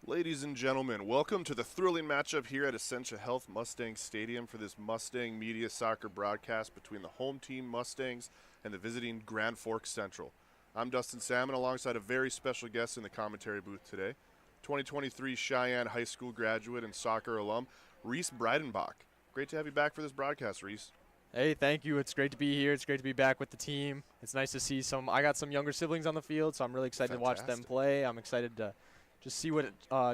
Ladies and gentlemen, welcome to the thrilling matchup here at Essentia Health Mustang Stadium for this Mustang Media Soccer broadcast between the home team Mustangs and the visiting Grand Forks Central. I'm Dustin Salmon alongside a very special guest in the commentary booth today, 2023 Cheyenne High School graduate and soccer alum, Reese Breidenbach. Great to have you back for this broadcast, Reese. Hey, thank you. It's great to be here. It's great to be back with the team. It's nice to see I got some younger siblings on the field, so I'm really excited to watch them play. I'm excited to just see what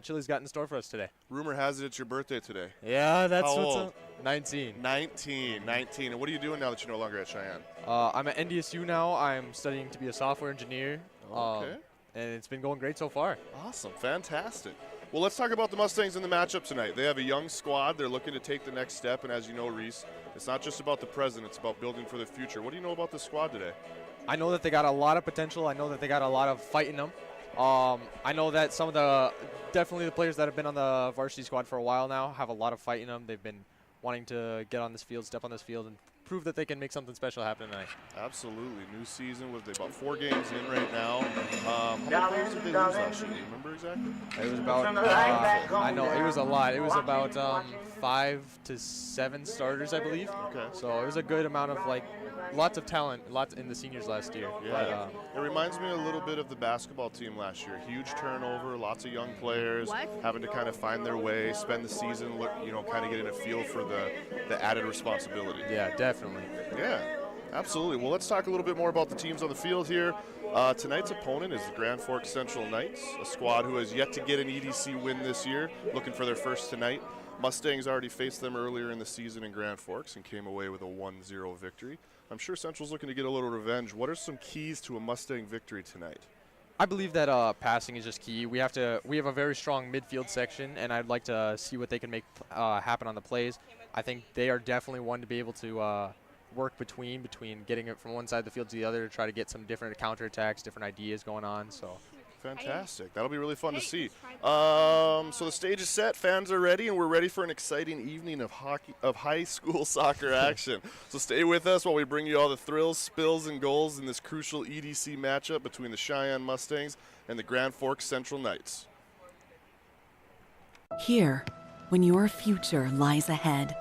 Chili's got in store for us today. Rumor has it it's your birthday today. Yeah, that's How what's old? up. 19. 19. And what are you doing now that you're no longer at Cheyenne? I'm at NDSU now. I'm studying to be a software engineer. Okay. And it's been going great so far. Awesome. Fantastic. Well, let's talk about the Mustangs in the matchup tonight. They have a young squad. They're looking to take the next step. And as you know, Reese, it's not just about the present. It's about building for the future. What do you know about this squad today? I know that they got a lot of potential. I know that they got a lot of fight in them. I know that some of definitely the players that have been on the varsity squad for a while now have a lot of fight in them. They've been wanting to get on this field, step on this field, and prove that they can make something special happen tonight. Absolutely. New season. What are they, about 4 games in right now? How many players did they lose last year? Do you remember exactly? It was about, I know, it was a lot. It was about 5 to 7 starters, I believe. Okay. So it was a good amount of, lots of talent, lots in the seniors last year. Yeah. It reminds me a little bit of the basketball team last year. Huge turnover, lots of young players having to kind of find their way, spend the season, kind of getting a feel for the added responsibility. Yeah, definitely. Yeah, absolutely. Well, let's talk a little bit more about the teams on the field here. Tonight's opponent is the Grand Forks Central Knights, a squad who has yet to get an EDC win this year, looking for their first tonight. Mustangs already faced them earlier in the season in Grand Forks and came away with a 1-0 victory. I'm sure Central's looking to get a little revenge. What are some keys to a Mustang victory tonight? I believe that passing is just key. We have a very strong midfield section, and I'd like to see what they can make happen on the plays. I think they are definitely one to be able to work between getting it from one side of the field to the other to try to get some different counterattacks, different ideas going on. So. Fantastic. That'll be really fun to see. So the stage is set, fans are ready, and we're ready for an exciting evening of high school soccer action. So stay with us while we bring you all the thrills, spills, and goals in this crucial EDC matchup between the Cheyenne Mustangs and the Grand Forks Central Knights. Here, when your future lies ahead,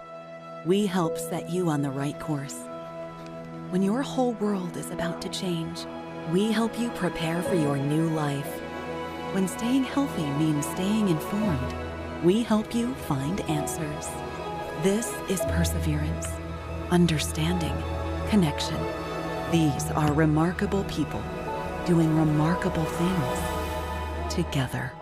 we help set you on the right course. When your whole world is about to change, we help you prepare for your new life. When staying healthy means staying informed, we help you find answers. This is perseverance, understanding, connection. These are remarkable people doing remarkable things together.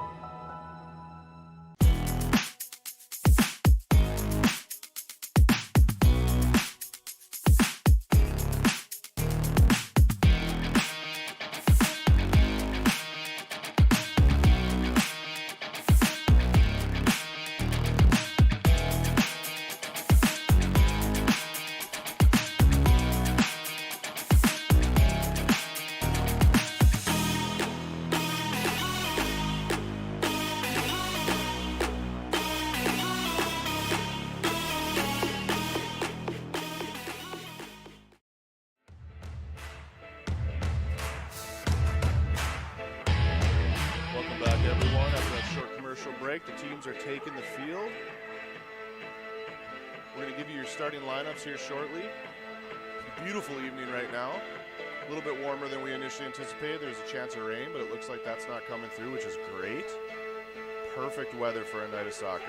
The teams are taking the field. We're going to give you your starting lineups here shortly. It's a beautiful evening right now. A little bit warmer than we initially anticipated. There's a chance of rain, but it looks like that's not coming through, which is great. Perfect weather for a night of soccer.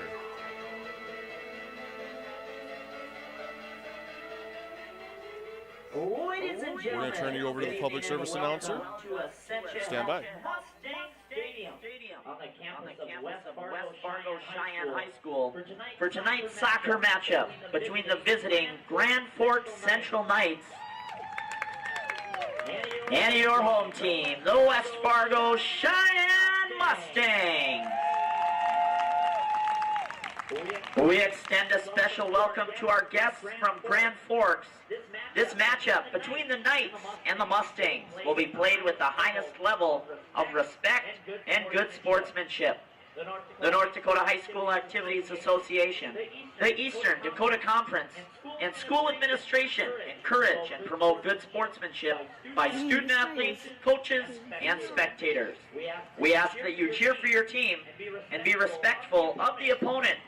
Ladies and gentlemen, we're going to turn you over to the public service announcer. Stand by. On the campus of West Fargo Cheyenne High School for tonight's soccer matchup between the visiting Grand Forks Central Knights and your home team, the West Fargo Cheyenne Mustangs. We extend a special welcome to our guests from Grand Forks. This matchup between the Knights and the Mustangs will be played with the highest level of respect and good sportsmanship. the North Dakota High School Activities Association, the Eastern Dakota Conference, and school administration encourage and promote good sportsmanship by student athletes, coaches, and spectators. We ask that you cheer for your team and be respectful of the opponent.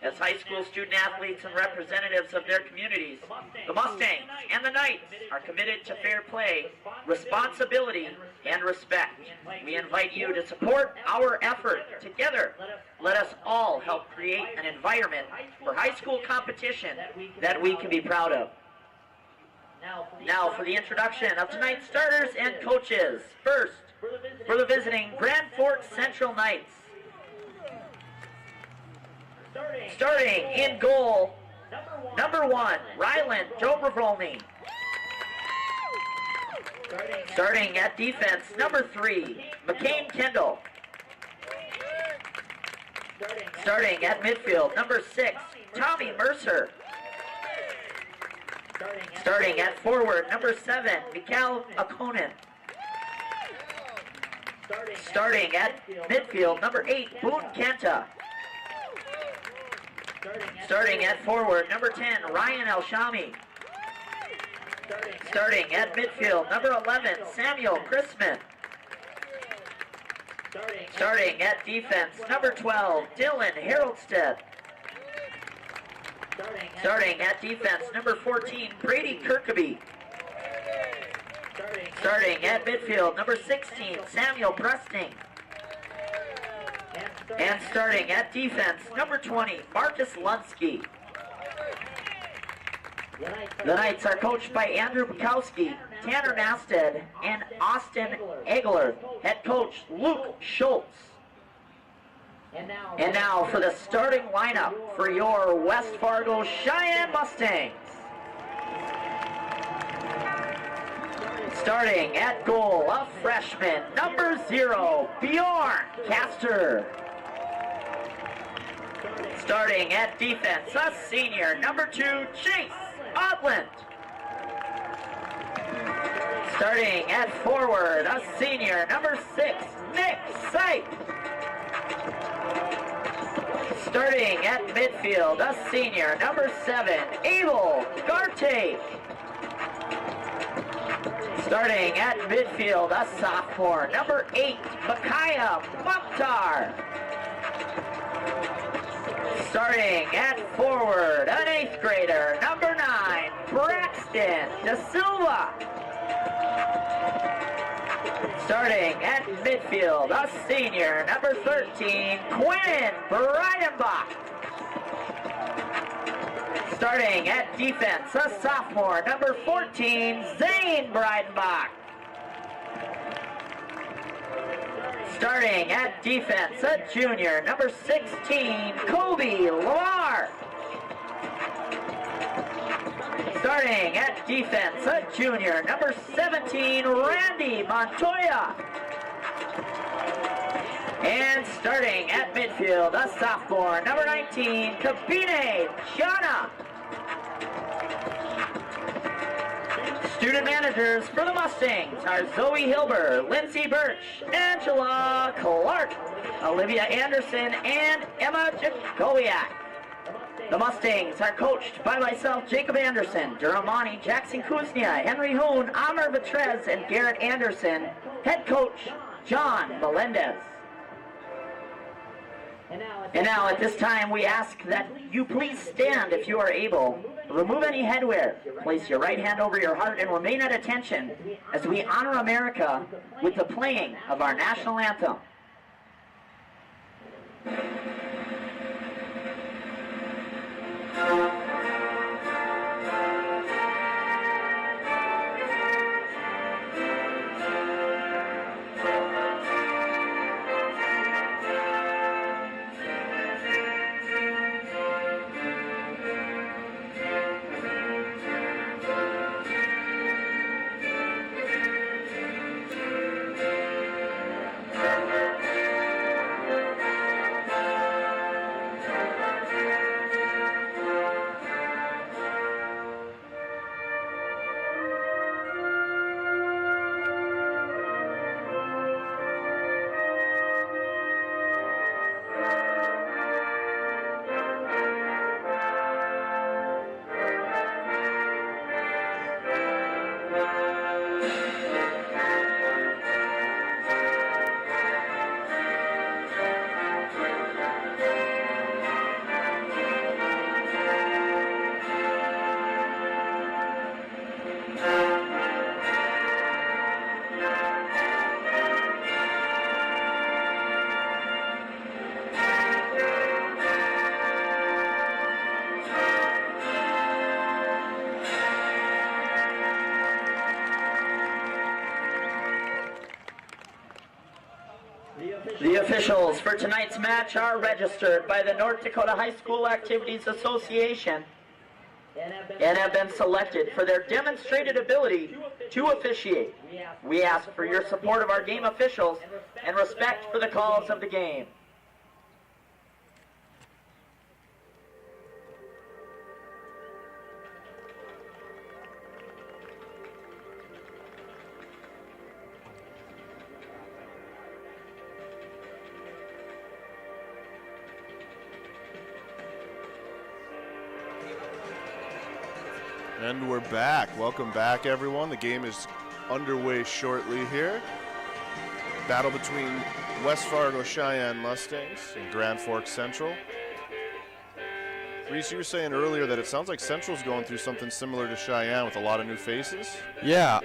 As high school student athletes and representatives of their communities, the Mustangs and the Knights are committed to fair play, responsibility, and respect. We invite you to support our effort. Together, let us all help create an environment for high school competition that we can be proud of. Now for the introduction of tonight's starters and coaches. First, for the visiting Grand Forks Central Knights. Starting in goal, number 1, Ryland Dobrovolny. Starting at defense, number 3, McCain Kendall. Starting at midfield, number 6, Tommy Mercer. Starting at forward, number 7, Mikhail Akonin. Starting at midfield, number 8, Boone Kenta. Starting at forward, number 10, Ryan Elshami. Starting at midfield, number 11, Samuel Chrisman. Starting at defense, number 12, Dylan Haroldstead. Starting at defense, number 14, Brady Kirkaby. Starting at midfield, number 16, Samuel Presting. And starting at defense, number 20, Marcus Lunsky. The Knights are coached by Andrew Bukowski, Tanner Nasted, and Austin Egler. Head coach Luke Schultz. And now for the starting lineup for your West Fargo Sheyenne Mustangs. Starting at goal, a freshman, number 0, Bjorn Caster. Starting at defense, a senior, number 2, Chase Odland. Starting at forward, a senior, number 6, Nick Sipe. Starting at midfield, a senior, number 7, Abel Gartake. Starting at midfield, a sophomore, number 8, Micaiah Mukhtar. Starting at forward, an 8th grader, number 9, Braxton De Silva. Starting at midfield, a senior, number 13, Quinn Breidenbach. Starting at defense, a sophomore, number 14, Zane Breidenbach. Starting at defense, a junior, number 16, Kobe Lamar. Starting at defense, a junior, number 17, Randy Montoya. And starting at midfield, a sophomore, number 19, Kabine Chana. Student managers for the Mustangs are Zoe Hilber, Lindsay Birch, Angela Clark, Olivia Anderson, and Emma Jakowiak. The Mustangs are coached by myself, Jacob Anderson, Duramani, Jackson Kuznia, Henry Hoon, Amr Vitrez, and Garrett Anderson. Head coach, John Melendez. And now at this time we ask that you please stand if you are able. Remove any headwear. Place your right hand over your heart and remain at attention as we honor America with the playing of our national anthem. The officials for tonight's match are registered by the North Dakota High School Activities Association and have been selected for their demonstrated ability to officiate. We ask for your support of our game officials and respect for the calls of the game. And we're back. Welcome back, everyone. The game is underway shortly here. Battle between West Fargo Sheyenne Mustangs and Grand Forks Central. Reese, you were saying earlier that it sounds like Central's going through something similar to Sheyenne with a lot of new faces. Yeah,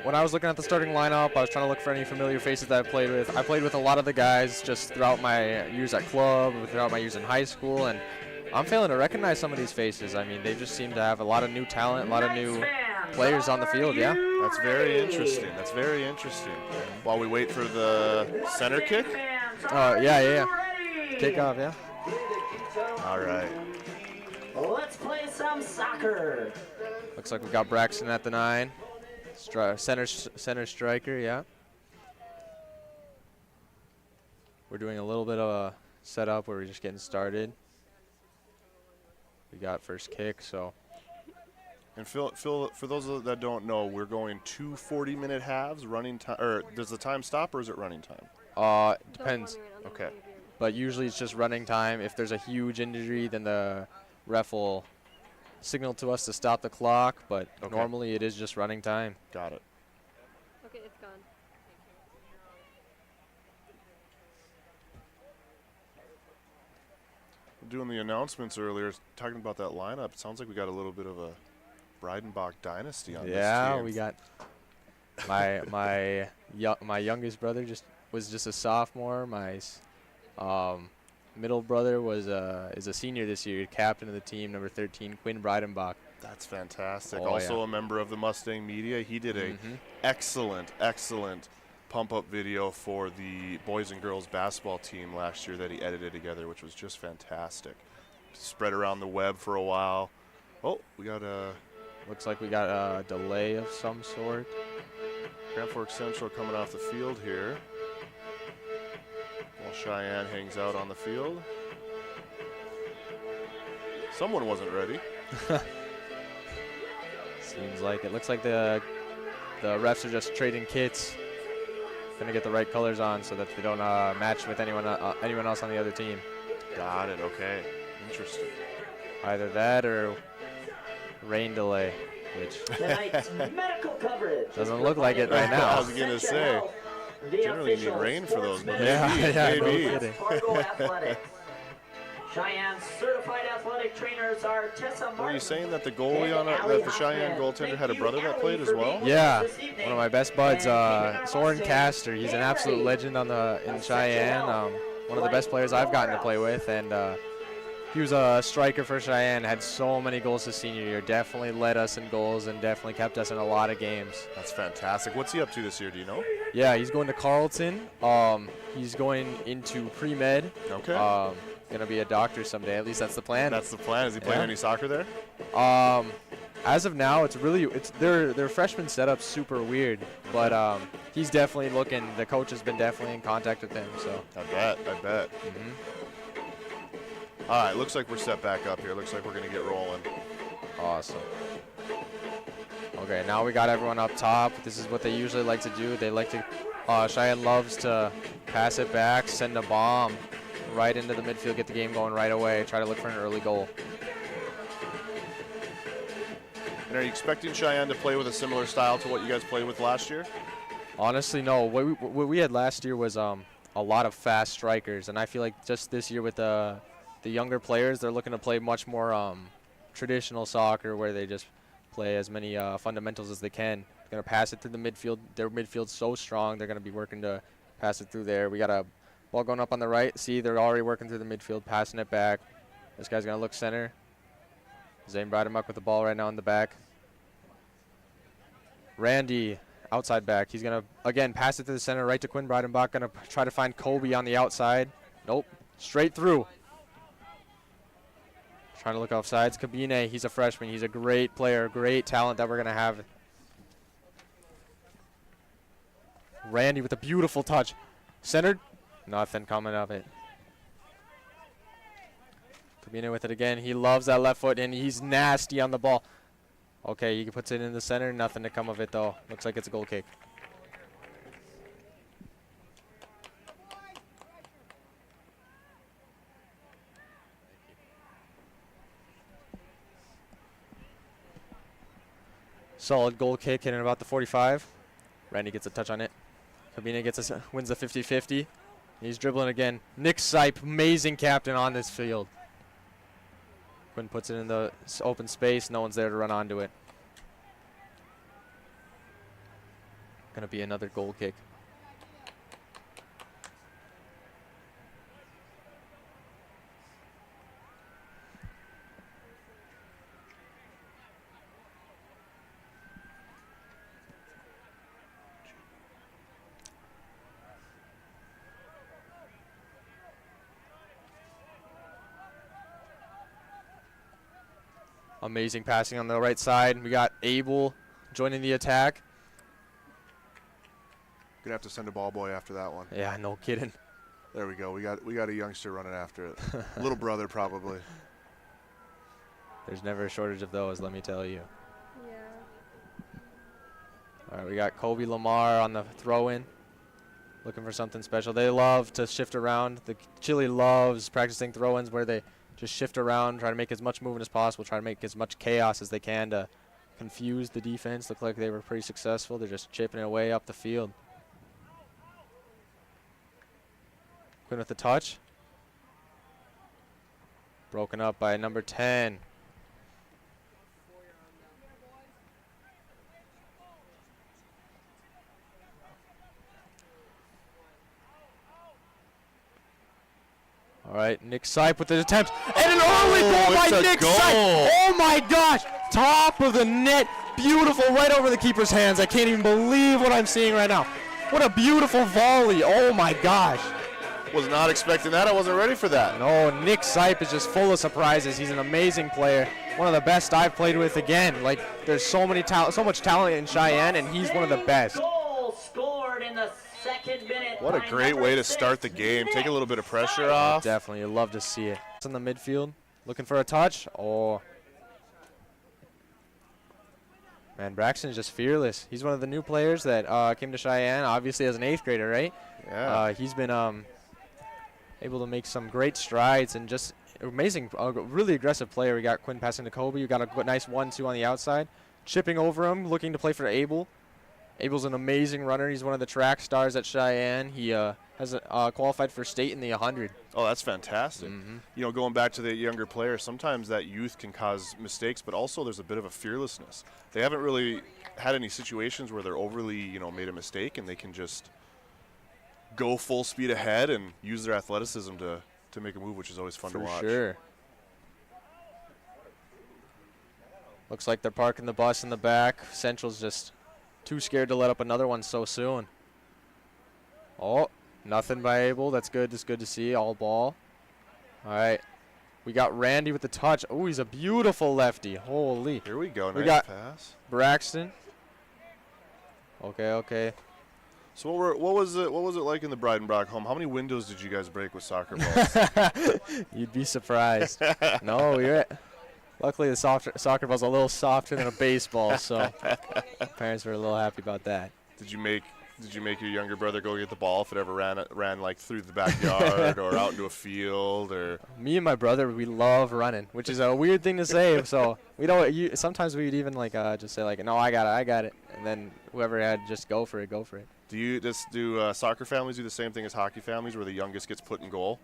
when I was looking at the starting lineup, I was trying to look for any familiar faces that I played with. I played with a lot of the guys just throughout my years at club, throughout my years in high school, and I'm failing to recognize some of these faces. I mean, they just seem to have a lot of new talent, a lot of new players on the field, yeah. That's very interesting. That's very interesting. While we wait for the center kick? Yeah. Kickoff, yeah. All right. Let's play some soccer. Looks like we got Braxton at the 9. Center striker, yeah. We're doing a little bit of a setup where we're just getting started. We got first kick, so. And Phil, for those that don't know, we're going 2 40-minute halves, running time, or does the time stop or is it running time? Depends. Okay. But usually it's just running time. If there's a huge injury, then the ref will signal to us to stop the clock, but normally it is just running time. Got it. Okay, it's gone. Doing the announcements earlier, talking about that lineup, it sounds like we got a little bit of a Breidenbach dynasty on this team. Yeah, we got my youngest brother was just a sophomore. My middle brother is a senior this year, captain of the team, number 13, Quinn Breidenbach. That's fantastic. Oh, also yeah. a member of the Mustang Media. He did a excellent pump-up video for the boys and girls basketball team last year that he edited together, which was just fantastic. Spread around the web for a while. Oh, we got a... Looks like we got a delay of some sort. Grand Forks Central coming off the field here, while Sheyenne hangs out on the field. Someone wasn't ready. Seems like it. Looks like the refs are just trading kits. Gonna get the right colors on so that they don't match with anyone else on the other team. Got it. Okay. Interesting. Either that or rain delay, which Tonight's medical coverage doesn't look like it right now. I was gonna say, generally you need rain for those, but maybe. No kidding. Fargo Athletics. Cheyenne's certified athletic trainers are Tessa Martin. Were you saying that the goalie that the Cheyenne goaltender had a brother that played as well? Yeah, one of my best buds, Soren Castor. He's an absolute legend in Cheyenne. One of the best players I've gotten to play with, and he was a striker for Cheyenne. Had so many goals his senior year. Definitely led us in goals and definitely kept us in a lot of games. That's fantastic. What's he up to this year? Do you know? Yeah, he's going to Carleton. He's going into pre-med. Okay. Gonna be a doctor someday. At least that's the plan. That's the plan. Is he playing any soccer there? As of now, their freshman setup's super weird, but he's definitely looking. The coach has been definitely in contact with him. So I bet. All right, looks like we're set back up here. Looks like we're gonna get rolling. Awesome. Okay, now we got everyone up top. This is what they usually like to do. They like to. Cheyenne loves to pass it back, send a bomb right into the midfield, get the game going right away, try to look for an early goal. And are you expecting Cheyenne to play with a similar style to what you guys played with last year? Honestly, no. What we had last year was a lot of fast strikers, and I feel like just this year with the younger players, they're looking to play much more traditional soccer where they just play as many fundamentals as they can. They're going to pass it through the midfield. Their midfield's so strong, they're going to be working to pass it through there. We got a ball going up on the right. See, they're already working through the midfield, passing it back. This guy's going to look center. Zane Breidenbach with the ball right now in the back. Randy outside back. He's going to, again, pass it to the center, right to Quinn Breidenbach. Going to try to find Kobe on the outside. Nope. Straight through. Trying to look off sides. Kabine, he's a freshman. He's a great player, great talent that we're going to have. Randy with a beautiful touch. Centered. Nothing coming of it. Kabine with it again. He loves that left foot, and he's nasty on the ball. Okay, he puts it in the center. Nothing to come of it, though. Looks like it's a goal kick. Solid goal kick hitting about the 45. Randy gets a touch on it. Kabine wins the 50-50. He's dribbling again. Nick Sipe, amazing captain on this field. Quinn puts it in the open space. No one's there to run onto it. Gonna be another goal kick. Amazing passing on the right side. We got Abel joining the attack. Gonna have to send a ball boy after that one. Yeah, no kidding. There we go. We got a youngster running after it. Little brother probably. There's never a shortage of those, let me tell you. Yeah. All right, we got Kobe Lamar on the throw-in. Looking for something special. They love to shift around. The Chile loves practicing throw-ins where they just shift around, try to make as much movement as possible, try to make as much chaos as they can to confuse the defense. Look like they were pretty successful. They're just chipping it away up the field. Quinn with the touch. Broken up by number 10. All right, Nick Sipe with the attempt. And an early goal by Nick Sipe. Oh my gosh. Top of the net. Beautiful, right over the keeper's hands. I can't even believe what I'm seeing right now. What a beautiful volley. Oh my gosh. Was not expecting that. I wasn't ready for that. No, Nick Sipe is just full of surprises. He's an amazing player. One of the best I've played with again. Like, there's so much talent in Cheyenne, and he's one of the best. Goal scored in the second minute. What a great way to start the game. Take a little bit of pressure off. Definitely, you love to see it. It's in the midfield, looking for a touch. Oh. Man, Braxton's just fearless. He's one of the new players that came to Cheyenne, obviously as an 8th grader, right? Yeah. He's been able to make some great strides and just amazing, really aggressive player. We got Quinn passing to Kobe. We got a nice 1-2 on the outside. Chipping over him, looking to play for Abel. Abel's an amazing runner. He's one of the track stars at Cheyenne. He has qualified for state in the 100. Oh, that's fantastic. Mm-hmm. You know, going back to the younger players, sometimes that youth can cause mistakes, but also there's a bit of a fearlessness. They haven't really had any situations where they're overly, made a mistake, and they can just go full speed ahead and use their athleticism to make a move, which is always fun to watch. For sure. Looks like they're parking the bus in the back. Central's just too scared to let up another one so soon. Oh, nothing by Abel. That's good. That's good to see. All ball. All right. We got Randy with the touch. Oh, he's a beautiful lefty. Holy. Here we go. We Nice got pass. Braxton. Okay. So what was it like in the Breidenbach home? How many windows did you guys break with soccer balls? You'd be surprised. No, luckily the soccer ball's a little softer than a baseball, so parents were a little happy about that. Did you make your younger brother go get the ball if it ever ran like through the backyard or out into a field or? Me and my brother, we love running, which is a weird thing to say. So we don't. Sometimes we'd even just say like, no, I got it, and then whoever had just go for it. Do soccer families do the same thing as hockey families, where the youngest gets put in goal?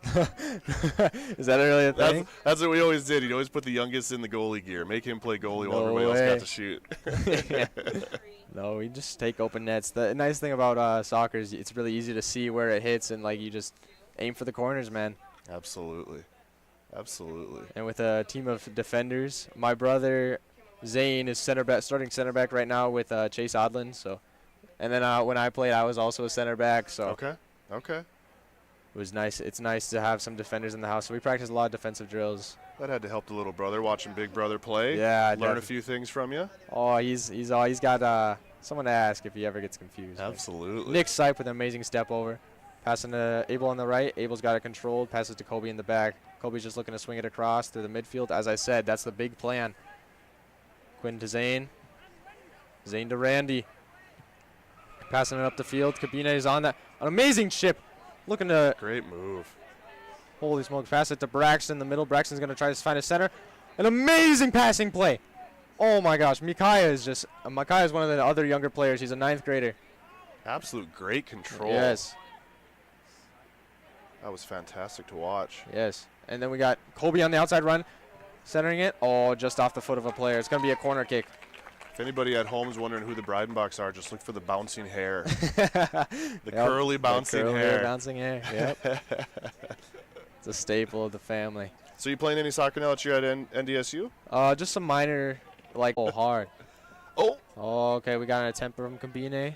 Is that really a thing? That's what we always did. You'd always put the youngest in the goalie gear, make him play goalie while No everybody way. else got to shoot. No, we just take open nets. The nice thing about soccer is it's really easy to see where it hits, and like you just aim for the corners, man. Absolutely. And with a team of defenders, my brother Zane is starting center back right now with Chase Odland. So And then when I played, I was also a center back. So Okay. Okay. it was nice. It's nice to have some defenders in the house. So we practiced a lot of defensive drills. That had to help the little brother watching big brother play. Yeah, Learn a few things from you. Oh, he's got someone to ask if he ever gets confused. Absolutely. Nick Sipe with an amazing step over. Passing to Abel on the right. Abel's got it controlled. Passes to Kobe in the back. Kobe's just looking to swing it across through the midfield. As I said, that's the big plan. Quinn to Zane. Zane to Randy. Passing it up the field. Kabine is on that. An amazing chip. Looking to, Great move. holy smokes, pass it to Braxton in the middle. Braxton's going to try to find a center. An amazing passing play. Oh my gosh, Micaiah is one of the other younger players. He's a 9th grader. Absolute great control. Yes, That was fantastic to watch. yes. And then we got Kobe on the outside run, centering it. Oh, just off the foot of a player. It's going to be a corner kick. If anybody at home is wondering who the Breidenbachs are, just look for the bouncing hair. The curly bouncing hair. Bouncing hair, yep. It's a staple of the family. So you playing any soccer now that you're at NDSU? Just some minor, hard. Oh. Oh, okay, we got an attempt from Kabine.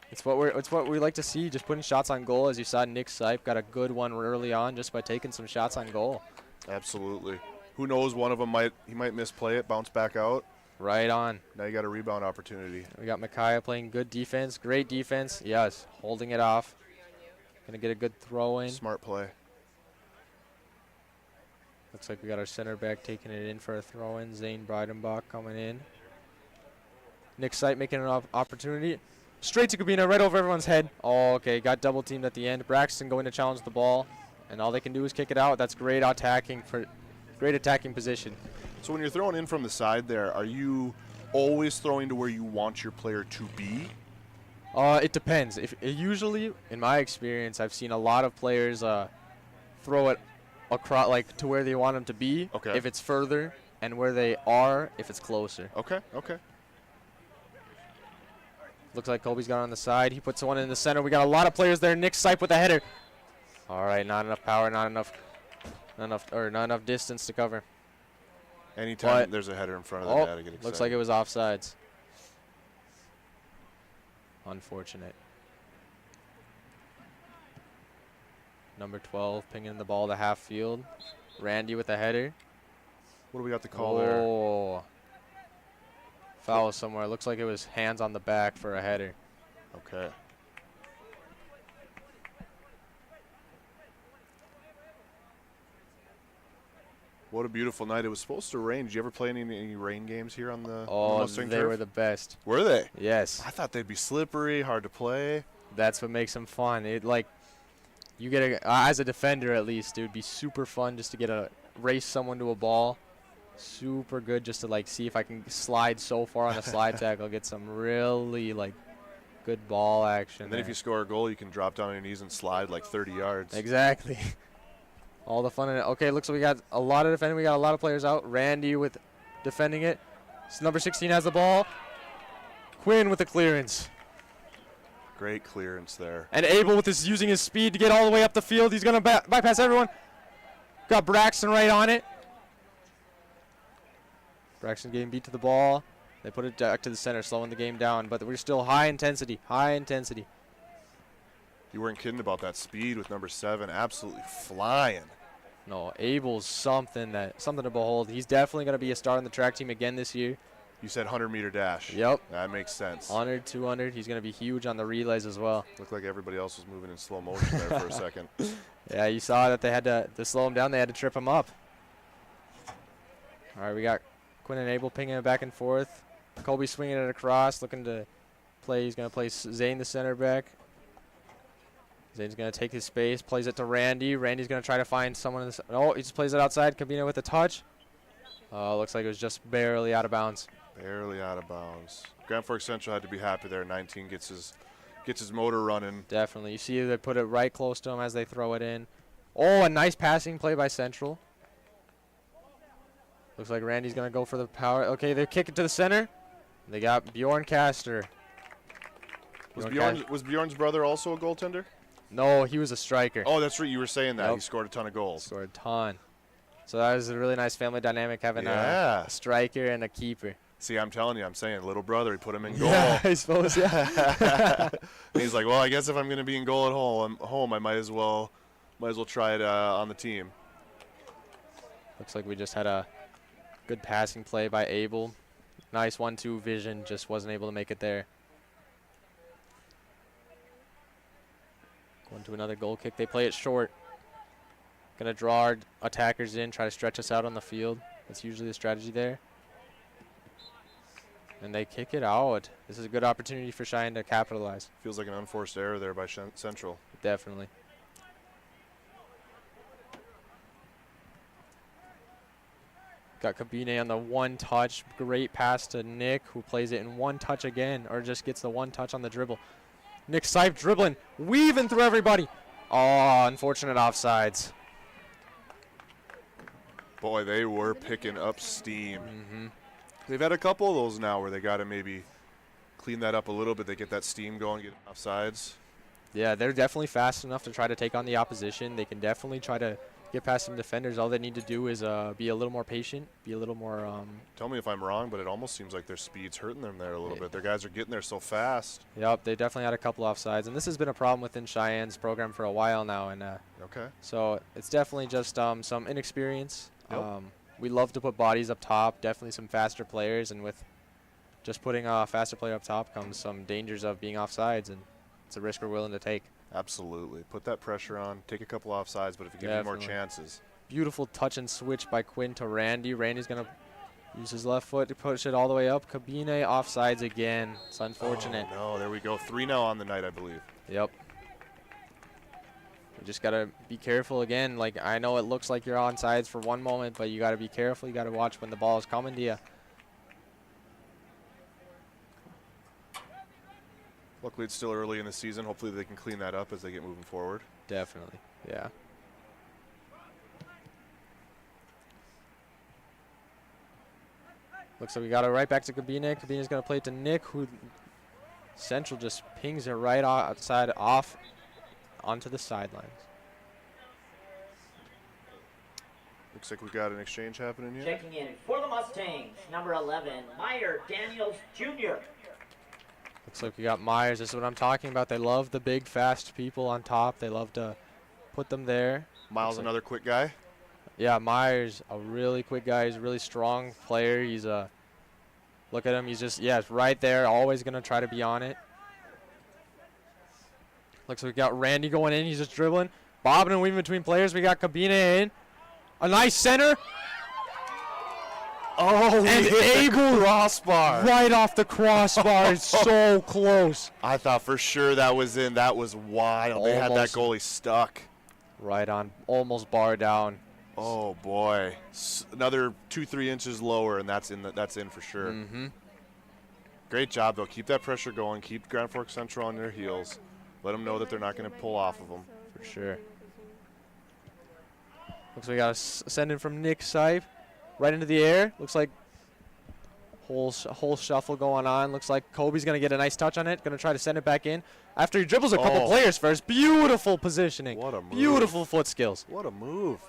It's what we like to see, just putting shots on goal. As you saw, Nick Sipe got a good one early on just by taking some shots on goal. Absolutely. Who knows, one of them might misplay it, bounce back out. Right on. Now you got a rebound opportunity. We got Micaiah playing good defense, great defense. Yes, holding it off. Gonna get a good throw in. Smart play. Looks like we got our center back taking it in for a throw in. Zane Breidenbach coming in. Nick Sipe making an opportunity. Straight to Kabina, right over everyone's head. Oh, okay, got double teamed at the end. Braxton going to challenge the ball, and all they can do is kick it out. That's great attacking position. So when you're throwing in from the side there, are you always throwing to where you want your player to be? It depends. Usually, in my experience, I've seen a lot of players throw it across, to where they want them to be. Okay. If it's further, and where they are if it's closer. Okay. Okay. Looks like Colby's got it on the side. He puts one in the center. We got a lot of players there. Nick Sipe with a header. All right, not enough power, not enough distance to cover. Anytime there's a header in front of the net, I get excited. Looks like it was offsides. Unfortunate. Number 12 pinging the ball to half field. Randy with a header. What do we got to call there? Oh. Foul somewhere. Looks like it was hands on the back for a header. Okay. What a beautiful night. It was supposed to rain. Did you ever play any rain games here on the Mustang they turf? were the best. Were they? Yes. I thought they'd be slippery, hard to play. That's what makes them fun. You get as a defender at least, it would be super fun just to race someone to a ball. Super good just to see if I can slide so far on a slide tackle, get some really good ball action. And then if you score a goal, you can drop down on your knees and slide 30 yards. Exactly. All the fun in it. Okay, looks like we got a lot of defending. We got a lot of players out. Randy with defending it. So number 16 has the ball. Quinn with the clearance. Great clearance there. And Abel using his speed to get all the way up the field. He's going to bypass everyone. Got Braxton right on it. Braxton getting beat to the ball. They put it back to the center, slowing the game down. But we're still high intensity. High intensity. You weren't kidding about that speed with number 7. Absolutely flying. No, Abel's something to behold. He's definitely going to be a star on the track team again this year. You said 100-meter dash. Yep. That makes sense. 100, 200. He's going to be huge on the relays as well. Looked like everybody else was moving in slow motion there for a second. Yeah, you saw that they had to slow him down. They had to trip him up. All right, we got Quinn and Abel pinging it back and forth. Colby swinging it across, looking to play. He's going to play Zane, the center back. Zane's going to take his space, plays it to Randy. Randy's going to try to find someone in the oh, he just plays it outside. Cabina with a touch. Looks like it was just barely out of bounds. Barely out of bounds. Grand Forks Central had to be happy there. 19 gets his motor running. Definitely. You see they put it right close to him as they throw it in. Oh, a nice passing play by Central. Looks like Randy's going to go for the power. Okay, they kick it to the center. They got Bjorn Caster. Was Bjorn's brother also a goaltender? No, he was a striker. Oh, that's right. You were saying that. Yep. He scored a ton of goals. Scored a ton. So that was a really nice family dynamic having a striker and a keeper. See, I'm telling you, I'm saying, little brother, he put him in goal. Yeah, I suppose, yeah. And he's like, well, I guess if I'm going to be in goal at home, I might as well try it on the team. Looks like we just had a good passing play by Abel. Nice 1-2 vision, just wasn't able to make it there. Going to another goal kick. They play it short. Gonna draw our attackers in, try to stretch us out on the field. That's usually the strategy there. And they kick it out. This is a good opportunity for Sheyenne to capitalize. Feels like an unforced error there by Central. Definitely. Got Kabine on the one touch. Great pass to Nick, who plays it in one touch again, or just gets the one touch on the dribble. Nick Sipe dribbling, weaving through everybody. Oh, unfortunate offsides. Boy, they were picking up steam. They've had a couple of those now where they got to maybe clean that up a little bit. They get that steam going, get offsides. Yeah, they're definitely fast enough to try to take on the opposition. They can definitely try to get past some defenders. All they need to do is be a little more patient, be a little more... Tell me if I'm wrong, but it almost seems like their speed's hurting them there a little bit. Their guys are getting there so fast. Yep, they definitely had a couple offsides. And this has been a problem within Cheyenne's program for a while now. And Okay. so it's definitely just some inexperience. Yep. We love to put bodies up top, definitely some faster players. And with just putting a faster player up top comes some dangers of being offsides. And it's a risk we're willing to take. Absolutely. Put that pressure on. Take a couple offsides, but if you give me more chances. Beautiful touch and switch by Quinn to Randy. Randy's going to use his left foot to push it all the way up. Kabine offsides again. It's unfortunate. Oh, no, there we go. 3 now on the night, I believe. Yep. We just got to be careful again. Like, I know it looks like you're on sides for one moment, but you got to be careful. You got to watch when the ball is coming to you. Luckily, it's still early in the season. Hopefully, they can clean that up as they get moving forward. Definitely, yeah. Looks like we got it right back to Kabine. Kabine's going to play it to Nick, who Central just pings it right outside off onto the sidelines. Looks like we got an exchange happening here. Checking in for the Mustangs, number 11, Meyer Daniels Jr. Looks like we got Myers. This is what I'm talking about. They love the big, fast people on top. They love to put them there. Miles, another quick guy. Yeah, Myers, a really quick guy. He's a really strong player. He's a look at him. He's just it's right there. Always gonna try to be on it. Looks like we got Randy going in. He's just dribbling, bobbing and weaving between players. We got Kabine in. A nice center. Oh, and Abel crossbar. Right off the crossbar. It's so close. I thought for sure that was in. That was wild. They had that goalie stuck. Right on. Almost bar down. Oh boy. Another 2-3 inches lower, and that's in. That's in for sure. Great job though. Keep that pressure going. Keep Grand Forks Central on their heels. Let them know that they're not going to pull off of them. For sure. Looks like we got a send in from Nick Sipe. Right into the air. Looks like whole shuffle going on. Looks like Kobe's going to get a nice touch on it. Going to try to send it back in. After he dribbles a couple players first. Beautiful positioning. What a move. Beautiful foot skills. What a move.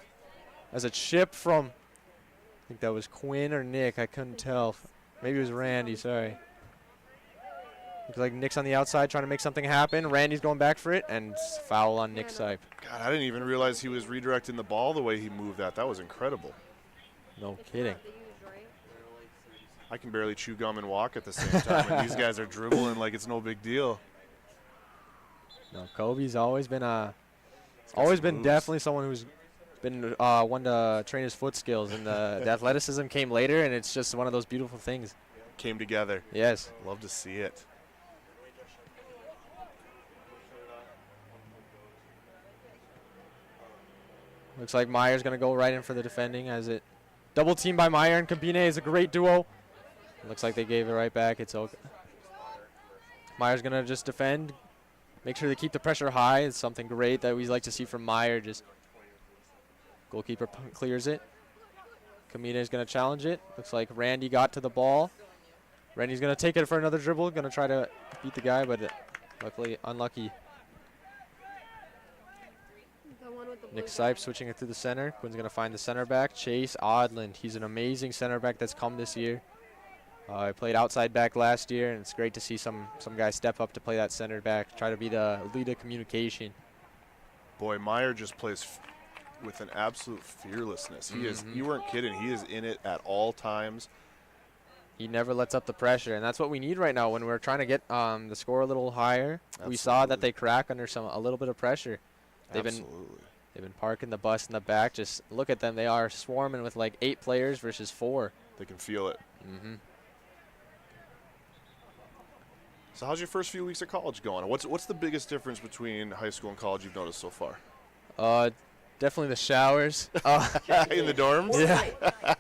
As a chip from, I think that was Quinn or Nick. I couldn't tell. Maybe it was Randy. Sorry. Looks like Nick's on the outside trying to make something happen. Randy's going back for it, and foul on Nick Sipe. God, I didn't even realize he was redirecting the ball the way he moved that. That was incredible. No kidding. I can barely chew gum and walk at the same time, and these guys are dribbling like it's no big deal. No, Kobe's always been definitely someone who's been one to train his foot skills, and the athleticism came later, and it's just one of those beautiful things. Came together. Yes. Love to see it. Looks like Meyer's going to go right in for the defending as it double team by Meyer and Kabine is a great duo. Looks like they gave it right back. It's okay. Meyer's going to just defend. Make sure they keep the pressure high. It's something great that we like to see from Meyer. Just goalkeeper clears it. Kabine is going to challenge it. Looks like Randy got to the ball. Randy's going to take it for another dribble. Going to try to beat the guy, but luckily unlucky. Nick Sipe switching it through the center. Quinn's going to find the center back. Chase Odland. He's an amazing center back that's come this year. I played outside back last year, and it's great to see some guys step up to play that center back, try to be the lead of communication. Boy, Meyer just plays with an absolute fearlessness. He is. You weren't kidding. He is in it at all times. He never lets up the pressure, and that's what we need right now when we're trying to get the score a little higher. Absolutely. We saw that they crack under a little bit of pressure. They've Absolutely. been parking the bus in the back. Just look at them. They are swarming with like 8 players versus 4. They can feel it. So how's your first few weeks of college going? What's the biggest difference between high school and college you've noticed so far? Definitely the showers. In the dorms? Yeah.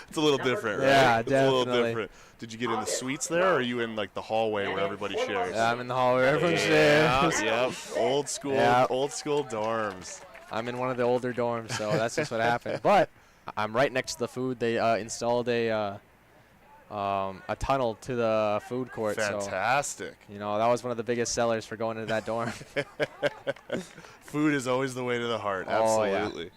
It's a little different, right? Yeah, it's a little definitely. different. Did you get in the suites there, or are you in like the hallway where everybody shares? Yeah, I'm in the hallway. Everyone shares. Yep. Old school dorms. I'm in one of the older dorms, so that's just what happened. But I'm right next to the food. They installed a tunnel to the food court. Fantastic. So, that was one of the biggest sellers for going into that dorm. Food is always the way to the heart. Oh, Absolutely. yeah.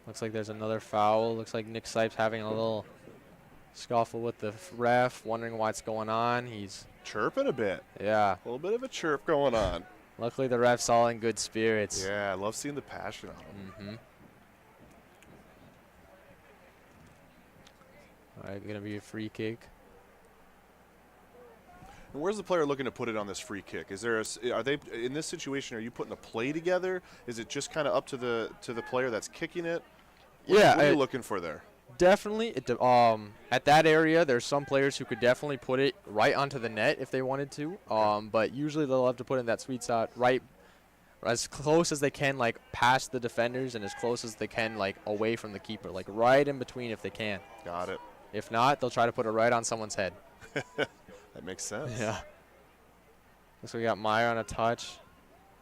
Looks like there's another foul. Looks like Nick Sipes having a little scuffle with the ref, wondering what's going on. He's chirping a bit. Yeah. A little bit of a chirp going on. Luckily, the ref's all in good spirits. Yeah, I love seeing the passion on him. All right, going to be a free kick. And where's the player looking to put it on this free kick? Is there are they in this situation? Are you putting a play together? Is it just kind of up to the player that's kicking it? What are you looking for there? Definitely. At that area, there's some players who could definitely put it right onto the net if they wanted to. But usually they'll have to put in that sweet spot right as close as they can, like past the defenders, and as close as they can, like away from the keeper, like right in between if they can. Got it. If not, they'll try to put it right on someone's head. That makes sense. Yeah. So we got Meyer on a touch.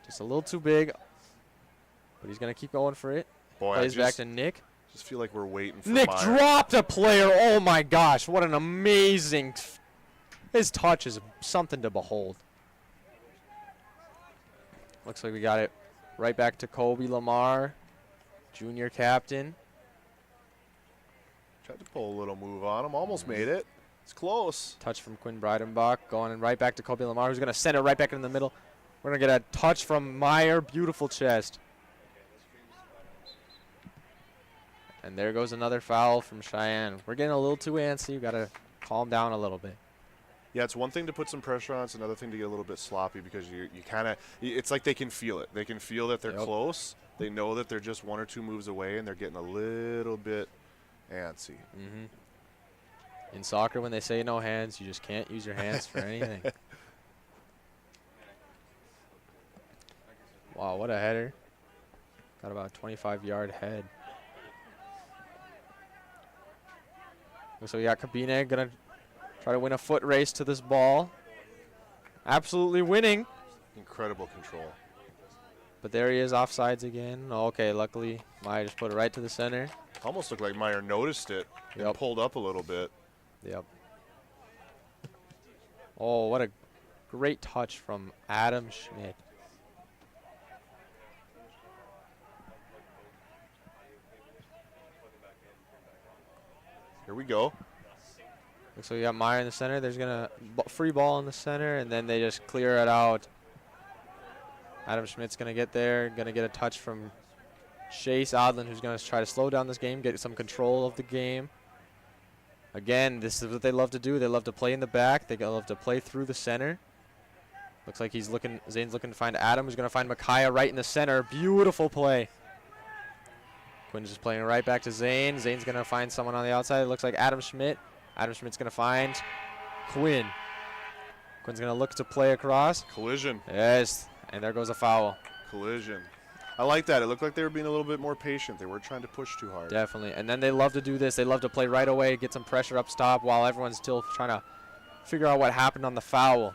Just a little too big. But he's going to keep going for it. Boy, Plays back to Nick. Just feel like we're waiting for Nick Meyer. dropped a player. Oh, my gosh. What an amazing. His touch is something to behold. Looks like we got it right back to Kobe Lamar, junior captain. Tried to pull a little move on him. Almost made it. It's close. Touch from Quinn Breidenbach. Going in right back to Kobe Lamar, who's going to send it right back in the middle. We're going to get a touch from Meyer. Beautiful chest. And there goes another foul from Cheyenne. We're getting a little too antsy. We've got to calm down a little bit. Yeah, it's one thing to put some pressure on. It's another thing to get a little bit sloppy because you kind of – it's like they can feel it. They can feel that they're close. They know that they're just 1 or 2 moves away, and they're getting a little bit antsy. In soccer, when they say no hands, you just can't use your hands for anything. Wow, what a header. Got about a 25-yard head. So we got Kabine going to try to win a foot race to this ball. Absolutely winning. Incredible control. But there he is, offsides again. Okay, luckily, Meyer just put it right to the center. Almost looked like Meyer noticed it and pulled up a little bit. Yep. Oh, what a great touch from Adam Schmidt. Here we go. So we got Meyer in the center. There's gonna free ball in the center, and then they just clear it out. Adam Schmidt's gonna get there. Gonna get a touch from Chase Odlin, who's gonna try to slow down this game, get some control of the game. Again, this is what they love to do. They love to play in the back. They love to play through the center. Looks like he's looking. Zane's looking to find Adam, who's gonna find Micaiah right in the center. Beautiful play. Quinn's just playing right back to Zane. Zane's gonna find someone on the outside. It looks like Adam Schmidt. Adam Schmidt's gonna find Quinn. Quinn's gonna look to play across. Collision. Yes, and there goes a foul. Collision. I like that. It looked like they were being a little bit more patient. They weren't trying to push too hard. Definitely. And then they love to do this. They love to play right away, get some pressure up top while everyone's still trying to figure out what happened on the foul.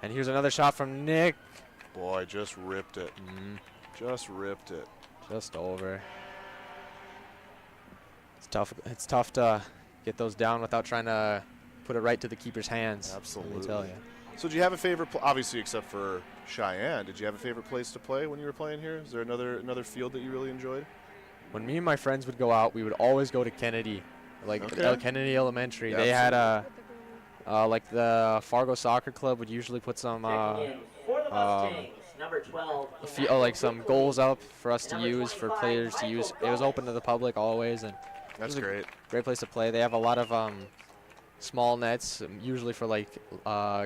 And here's another shot from Nick. Boy, just ripped it. Just ripped it. Just over. It's tough to get those down without trying to put it right to the keeper's hands. Absolutely. Let me tell you. So did you have a favorite, obviously except for Cheyenne, did you have a favorite place to play when you were playing here? Is there another field that you really enjoyed? When me and my friends would go out, we would always go to Kennedy, like Okay. Kennedy Elementary. Yeah, They had absolutely. like the Fargo Soccer Club would usually put some Checking in for the Mustangs, number 12. like some goals up for us to use, for players to use. It was open to the public always, and That's it was great. a great place to play. They have a lot of small nets, usually for like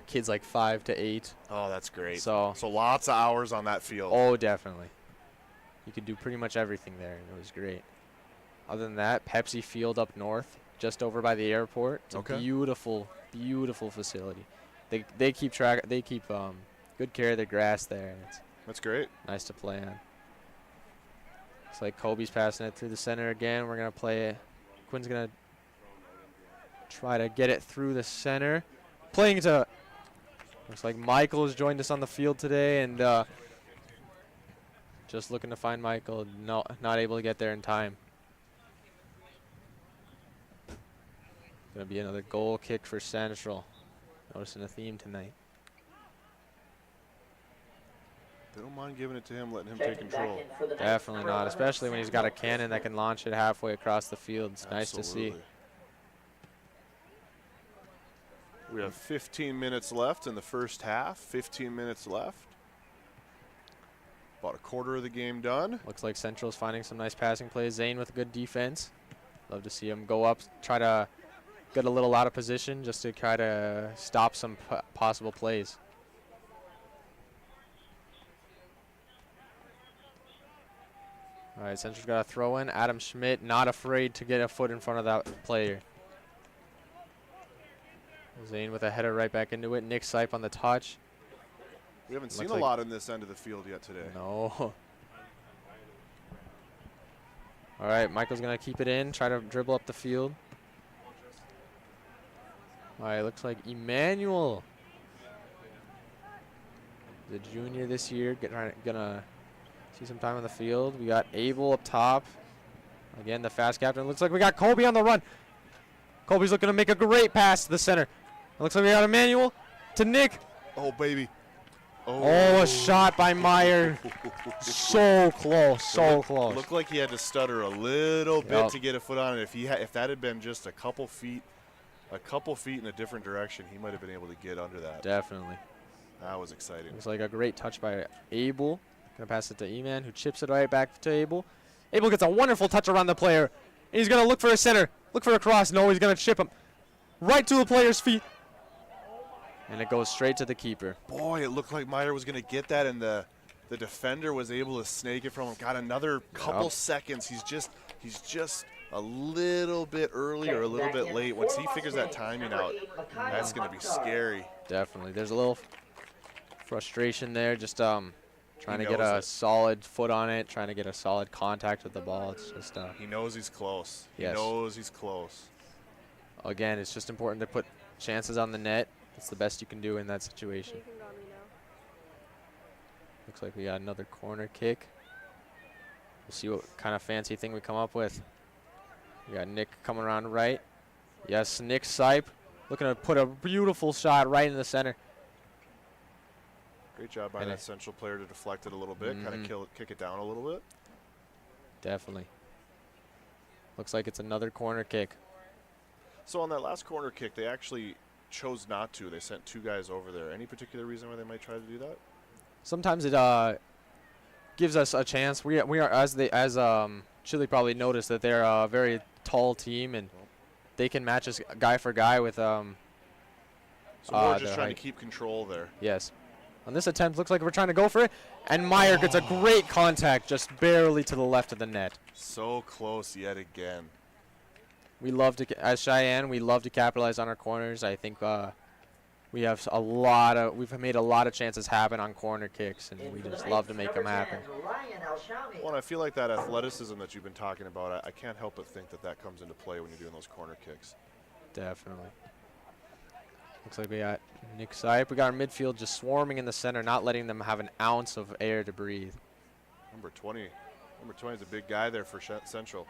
kids like 5 to 8. Oh, that's great. So lots of hours on that field. oh, definitely. You could do pretty much everything there, and it was great. Other than that, Pepsi Field up north, just over by the airport. It's Okay. a beautiful, beautiful facility. They keep good care of their grass there. And it's That's great. nice to play on. It's like Kobe's passing it through the center again. We're gonna play it. Quinn's gonna try to get it through the center. Playing to. Looks like Michael has joined us on the field today, and just looking to find Michael. No, not able to get there in time. Gonna be another goal kick for Central. Noticing a theme tonight. They don't mind giving it to him, letting him take Checking back control. in for the Definitely ninth, not, number especially when he's got a cannon that can launch it halfway across the field. It's nice to see. Absolutely. We have 15 minutes left in the first half. 15 minutes left. About a quarter of the game done. Looks like Central's finding some nice passing plays. Zane with a good defense. Love to see him go up, try to get a little out of position just to try to stop some possible plays. All right, Central's got a throw in. Adam Schmidt not afraid to get a foot in front of that player. Zane with a header right back into it. Nick Sipe on the touch. We haven't seen Looks a like- lot in this end of the field yet today. No. All right, Michael's going to keep it in, try to dribble up the field. All right, looks like Emmanuel, the junior this year, gonna see some time on the field. We got Abel up top. Again, the fast captain. Looks like we got Colby on the run. Colby's looking to make a great pass to the center. It looks like we got Emmanuel to Nick. Oh, baby. Oh, a shot by Meyer. So close, so close. Looked like he had to stutter a little bit Yep. to get a foot on it. If that had been just a couple feet in a different direction, he might have been able to get under that. Definitely. That was exciting. Looks like a great touch by Abel. Gonna pass it to Eman, who chips it right back to Abel. Abel gets a wonderful touch around the player. He's gonna look for a center, look for a cross. No, he's gonna chip him right to the player's feet, and it goes straight to the keeper. Boy, it looked like Meyer was going to get that, and the defender was able to snake it from him. Got another couple seconds. He's just a little bit early or a little bit late. Once he figures that timing out, that's going to be scary. Definitely. There's a little frustration there, just trying to get knows a it. solid foot on it, trying to get a solid contact with the ball. It's just He knows he's close. Yes. He knows he's close. again, it's just important to put chances on the net. It's the best you can do in that situation. Anything on me now. Looks like we got another corner kick. We'll see what kind of fancy thing we come up with. We got Nick coming around right. Yes, Nick Sipe looking to put a beautiful shot right in the center. Great job by And that it- central player to deflect it a little bit, kind Mhm. of kick it down a little bit. Definitely. Looks like it's another corner kick. So on that last corner kick, they actually chose not to. They sent two guys over there. Any particular reason why they might try to do that? Sometimes it gives us a chance. We are as Chile probably noticed that they're a very tall team and they can match us guy for guy with So we're just their trying height. to keep control there. Yes. On this attempt, looks like we're trying to go for it, and Meyer gets a great contact just barely to the left of the net. So close yet again. We love to, as Cheyenne, we love to capitalize on our corners. I think we've made a lot of chances happen on corner kicks, and we just love to make them happen. Well, and I feel like that athleticism that you've been talking about, I can't help but think that comes into play when you're doing those corner kicks. Definitely. Looks like we got Nick Sipe. We got our midfield just swarming in the center, not letting them have an ounce of air to breathe. Number 20 is a big guy there for Central.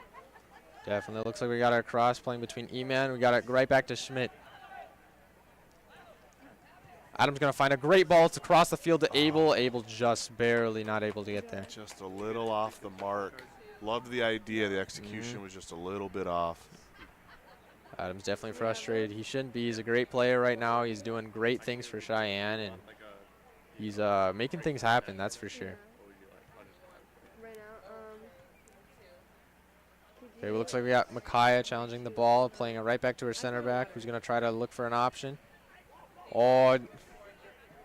Definitely. Looks like we got our cross playing between Eman. We got it right back to Schmidt. Adam's going to find a great ball to cross the field to Abel. Abel just barely not able to get there. Just a little off the mark. Loved the idea. The execution was just a little bit off. Adam's definitely frustrated. He shouldn't be. He's a great player right now. He's doing great things for Sheyenne, and he's making things happen, that's for sure. Right now, Okay, well, looks like we got Micaiah challenging the ball, playing it right back to her center back, who's going to try to look for an option. Oh,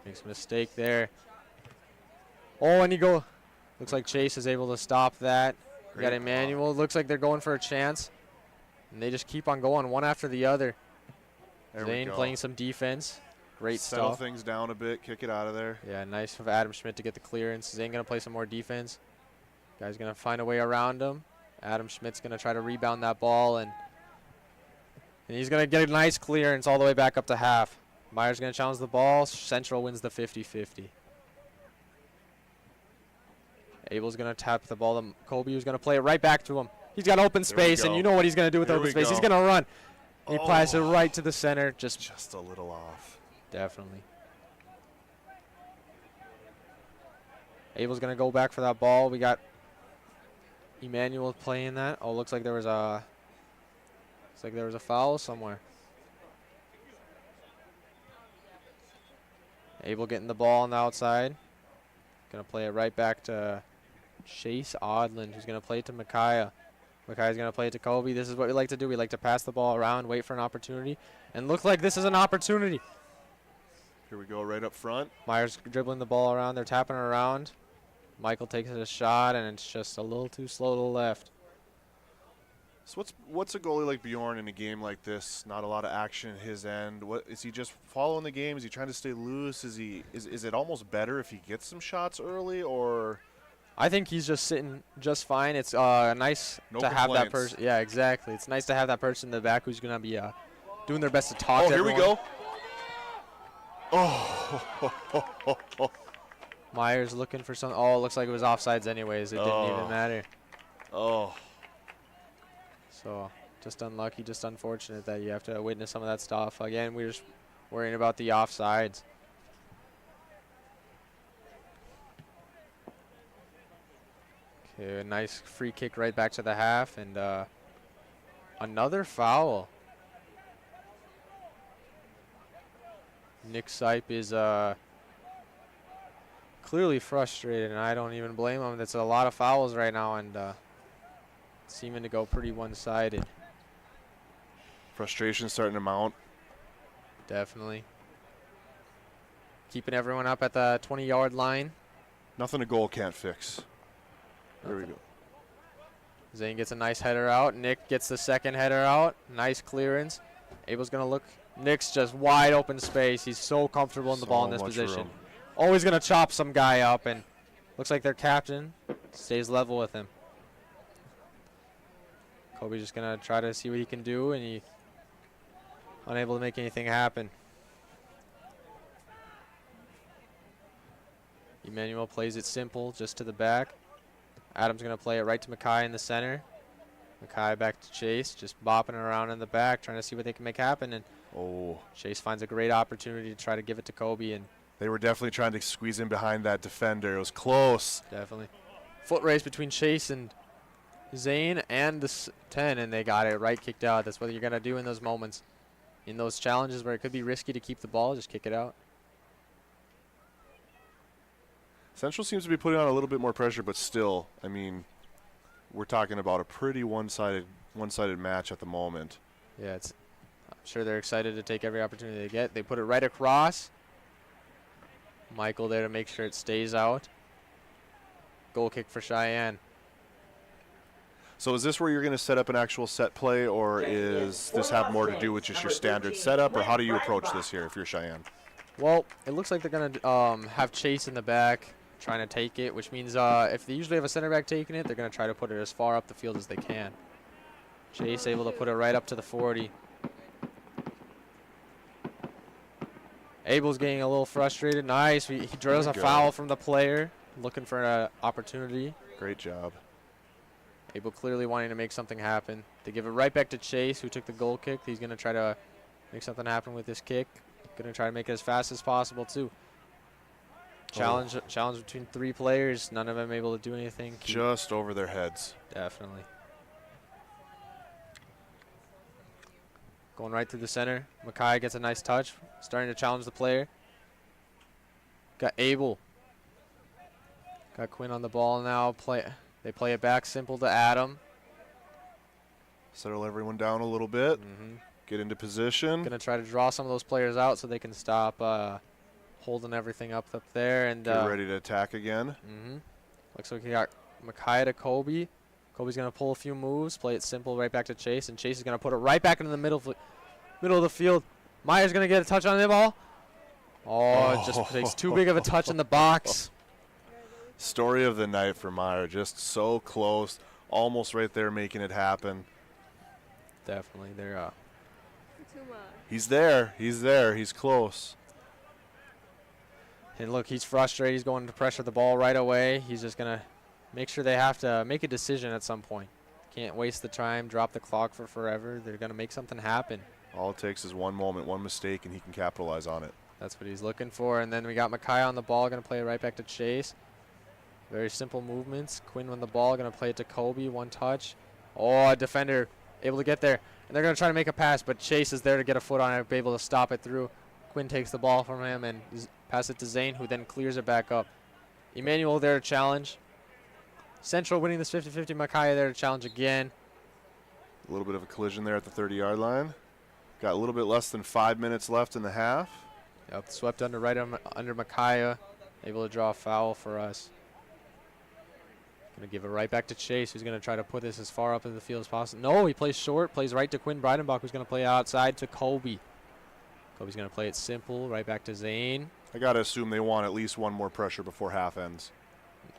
makes a mistake there. Oh, and looks like Chase is able to stop that. We got Emmanuel. Looks like they're going for a chance. And they just keep on going one after the other. Zane playing some defense. Great Settle stuff. things down a bit, kick it out of there. Yeah, nice of Adam Schmidt to get the clearance. Zane going to play some more defense. Guy's going to find a way around him. Adam Schmidt's going to try to rebound that ball, and he's going to get a nice clearance all the way back up to half. Myers going to challenge the ball. Central wins the 50-50. Abel's going to tap the ball to Kobe, who's going to play it right back to him. He's got open space, and you know what he's going to do with open space. He's going to run. He applies it right to the center. Just a little off. Definitely. Abel's going to go back for that ball. We got Emmanuel playing that. Oh, looks like there was a foul somewhere. Abel getting the ball on the outside. Going to play it right back to Chase Odland, who's going to play it to Micaiah. Micaiah's going to play it to Kobe. This is what we like to do. We like to pass the ball around, wait for an opportunity, and look like this is an opportunity. Here we go, right up front. Myers dribbling the ball around. They're tapping it around. Michael takes a shot, and it's just a little too slow to the left. So what's a goalie like Bjorn in a game like this? Not a lot of action at his end. What is he just following the game? Is he trying to stay loose? Is it almost better if he gets some shots early, or? I think he's just sitting just fine. It's nice to have that person. Yeah, exactly. It's nice to have that person in the back who's going to be doing their best to talk to everyone. Here we go. Oh. Myers looking for something. Oh, it looks like it was offsides anyways. It didn't even matter. Oh. So just unlucky, just unfortunate that you have to witness some of that stuff. Again, we're just worrying about the offsides. Okay, a nice free kick right back to the half, and another foul. Nick Sipe is clearly frustrated, and I don't even blame him. That's a lot of fouls right now, and seeming to go pretty one-sided. Frustration starting to mount. Definitely. Keeping everyone up at the 20-yard line. Nothing a goal can't fix. There we go. Zane gets a nice header out. Nick gets the second header out. Nice clearance. Abel's going to look. Nick's just wide open space. He's so comfortable in the ball in this position. Room. Always going to chop some guy up, and looks like their captain stays level with him. Kobe's just going to try to see what he can do, and he unable to make anything happen. Emmanuel plays it simple, just to the back. Adam's going to play it right to Micaiah in the center. Micaiah back to Chase, just bopping around in the back, trying to see what they can make happen. And Chase finds a great opportunity to try to give it to Kobe. And they were definitely trying to squeeze in behind that defender. It was close. Definitely. Foot race between Chase and Zane and the 10, and they got it right kicked out. That's what you're going to do in those moments. In those challenges where it could be risky to keep the ball, just kick it out. Central seems to be putting on a little bit more pressure, but still, I mean, we're talking about a pretty one-sided match at the moment. Yeah, I'm sure they're excited to take every opportunity they get. They put it right across. Michael there to make sure it stays out. Goal kick for Sheyenne. So is this where you're going to set up an actual set play, or is this have more to do with just your standard setup, or how do you approach this here if you're Sheyenne? Well, it looks like they're going to have Chase in the back trying to take it, which means if they usually have a center back taking it, they're going to try to put it as far up the field as they can. Chase able to put it right up to the 40. Abel's getting a little frustrated. Nice. He drills a foul from the player, looking for an opportunity. Great job. Abel clearly wanting to make something happen. They give it right back to Chase, who took the goal kick. He's going to try to make something happen with this kick. Going to try to make it as fast as possible, too. Challenge between 3 players. None of them able to do anything. Just over their heads. Definitely. Going right through the center. Makai gets a nice touch. Starting to challenge the player. Got Abel. Got Quinn on the ball now. They play it back simple to Adam. Settle everyone down a little bit. Get into position. Gonna try to draw some of those players out so they can stop holding everything up there and get ready to attack again. Looks like we got Makai to Kobe. Kobe's gonna pull a few moves, play it simple right back to Chase, and Chase is gonna put it right back into the middle of the field. Meyer's gonna get a touch on the ball. Oh, it just takes too big of a touch in the box. Story of the night for Meyer. Just so close, almost right there, making it happen. Definitely, they're Too much. He's there. He's there. He's close. And look, he's frustrated. He's going to pressure the ball right away. He's just going to make sure they have to make a decision at some point. Can't waste the time, drop the clock for forever. They're going to make something happen. All it takes is one moment, one mistake, and he can capitalize on it. That's what he's looking for. And then we got Makai on the ball, going to play it right back to Chase. Very simple movements. Quinn on the ball, going to play it to Kobe, one touch. Oh, a defender able to get there. And they're going to try to make a pass, but Chase is there to get a foot on it, be able to stop it through. Quinn takes the ball from him and pass it to Zane, who then clears it back up. Emmanuel there to challenge. Central winning this 50-50. Makai there to challenge again. A little bit of a collision there at the 30-yard line. Got a little bit less than 5 minutes left in the half. Yep, swept under under Makai. Able to draw a foul for us. Going to give it right back to Chase, who's going to try to put this as far up in the field as possible. No, he plays short, plays right to Quinn Breidenbach, who's going to play outside to Kobe. Kobe's going to play it simple, right back to Zane. I got to assume they want at least one more pressure before half ends.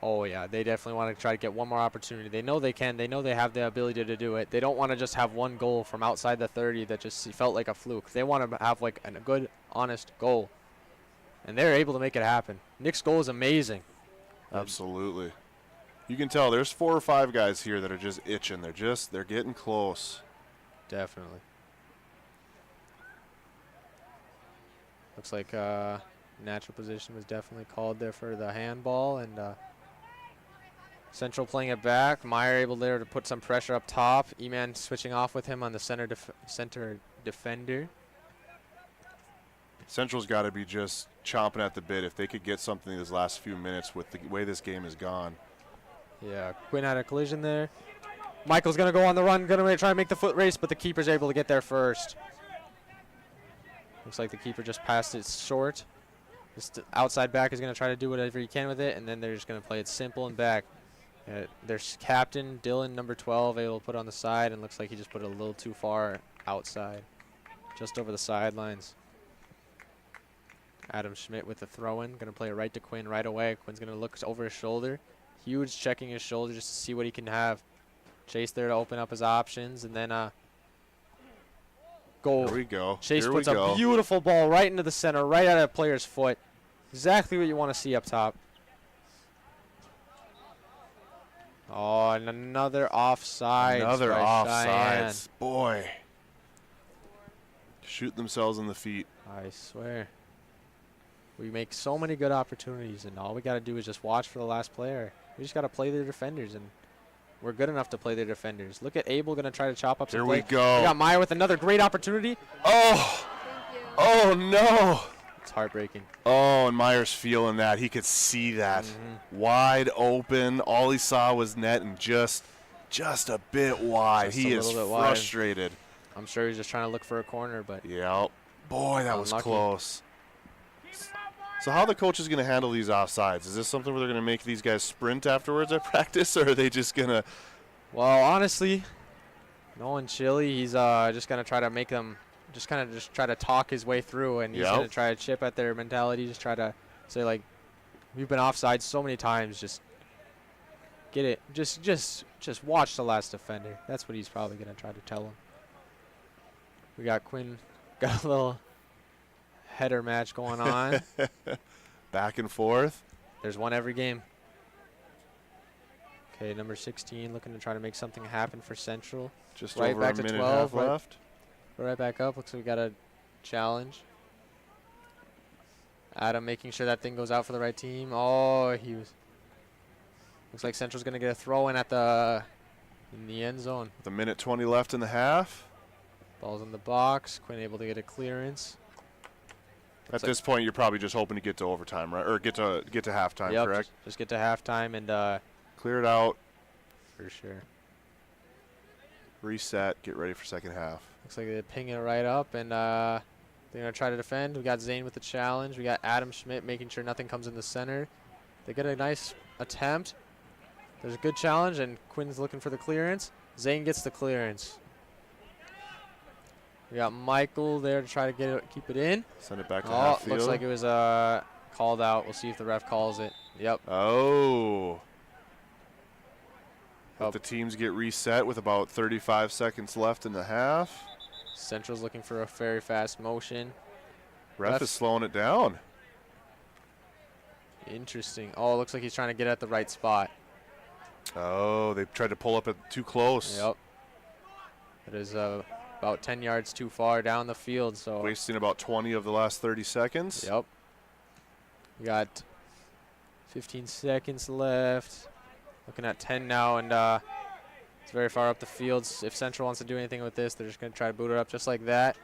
Oh, yeah, they definitely want to try to get one more opportunity. They know they can. They know they have the ability to do it. They don't want to just have one goal from outside the 30 that just felt like a fluke. They want to have like a good, honest goal. And they're able to make it happen. Nick's goal is amazing. Absolutely. You can tell there's 4 or 5 guys here that are just itching. They're getting close. Definitely. Looks like natural position was definitely called there for the handball, and Central playing it back. Meyer able there to put some pressure up top. E-Man switching off with him on the center defender. Central's got to be just chomping at the bit if they could get something in these last few minutes with the way this game is gone. Yeah, Quinn had a collision there. Michael's going to go on the run, going to try and make the foot race, but the keeper's able to get there first. Looks like the keeper just passed it short. This outside back is going to try to do whatever he can with it, and then they're just going to play it simple and back. There's captain Dylan, number 12, able to put it on the side, and looks like he just put it a little too far outside, just over the sidelines. Adam Schmidt with the throw-in, going to play it right to Quinn right away. Quinn's going to look over his shoulder. Huge checking his shoulder just to see what he can have. Chase there to open up his options, and then goal. Here we go. Chase Here puts we a go. beautiful ball right into the center, right at a player's foot. Exactly what you want to see up top. Oh, and another offside. Another Cheyenne. offsides. Boy. Shoot themselves in the feet. I swear. We make so many good opportunities, and all we got to do is just watch for the last player. We just got to play their defenders, and we're good enough to play their defenders. Look at Abel going to try to chop up some play. Here we go. We got Meyer with another great opportunity. Oh! Thank you. Oh, no! It's heartbreaking. Oh, and Meyer's feeling that. He could see that. Wide open. All he saw was net and just a bit wide. Just He a is little bit wide. frustrated. I'm sure he's just trying to look for a corner, but Yep. Boy, that was Unlucky. close. So how are the coaches going to handle these offsides? Is this something where they're going to make these guys sprint afterwards at practice, or are they just going to... well, honestly, Nolan Chili, he's just going to try to make them just try to talk his way through, and he's Yep. going to try to chip at their mentality, just try to say, like, we've been offside so many times, just get it. Just watch the last defender. That's what he's probably going to try to tell him. We got Quinn, got a little header match going on. Back and forth. There's one every game. Okay, number 16 looking to try to make something happen for Central. Just Right over back a to minute 12, and a half left. Right back up. Looks like we got a challenge. Adam making sure that thing goes out for the right team. Oh, he was. Looks like Central's going to get a throw in at in the end zone. With a minute 20 left in the half. Ball's in the box. Quinn able to get a clearance. At this point, you're probably just hoping to get to overtime, right? Or get to halftime, yep, correct? Just get to halftime and clear it out. For sure. Reset. Get ready for second half. Looks like they're pinging it right up, and they're going to try to defend. We got Zane with the challenge. We got Adam Schmidt making sure nothing comes in the center. They get a nice attempt. There's a good challenge, and Quinn's looking for the clearance. Zane gets the clearance. We got Michael there to try to keep it in. Send it back to half field. Looks like it was called out. We'll see if the ref calls it. Yep. Oh. Let the teams get reset with about 35 seconds left in the half. Central's looking for a very fast motion. Ref is slowing it down. Interesting. Oh, it looks like he's trying to get at the right spot. Oh, they tried to pull up too close. Yep. It is about 10 yards too far down the field. So wasting about 20 of the last 30 seconds. Yep. We got 15 seconds left. Looking at 10 now, and it's very far up the field. If Central wants to do anything with this, they're just going to try to boot it up just like that.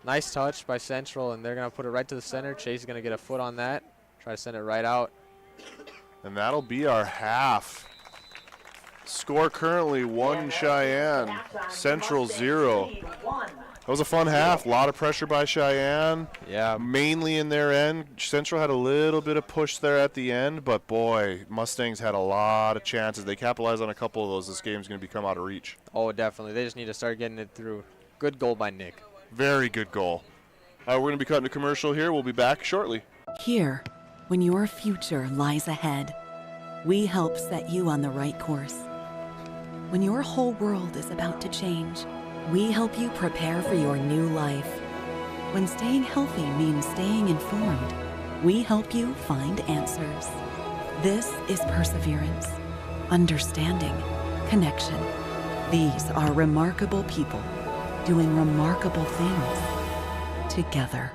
Nice touch by Central, and they're going to put it right to the center. Chase is going to get a foot on that. Try to send it right out. And that'll be our half. Score currently 1 Cheyenne, Central 0. That was a fun half. A lot of pressure by Cheyenne. Yeah. Mainly in their end. Central had a little bit of push there at the end, but boy, Mustangs had a lot of chances. They capitalized on a couple of those. This game's going to become out of reach. Oh, definitely. They just need to start getting it through. Good goal by Nick. Very good goal. We're going to be cutting a commercial here. We'll be back shortly. Here, when your future lies ahead, we help set you on the right course. When your whole world is about to change, we help you prepare for your new life. When staying healthy means staying informed, we help you find answers. This is perseverance, understanding, connection. These are remarkable people doing remarkable things together.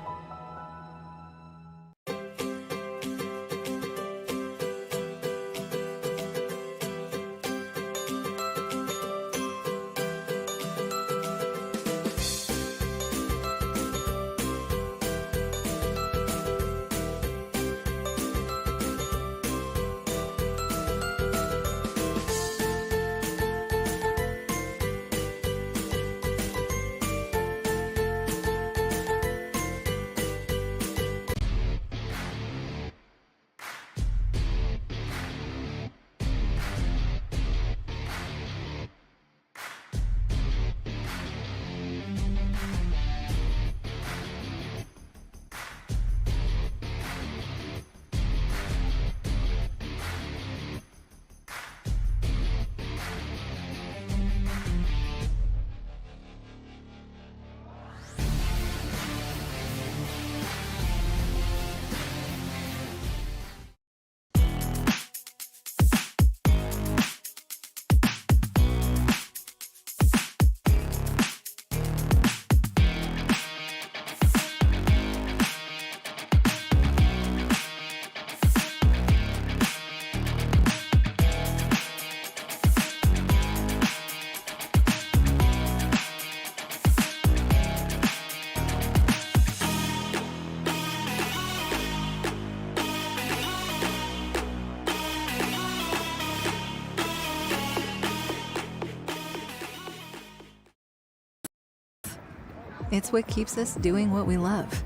It's what keeps us doing what we love.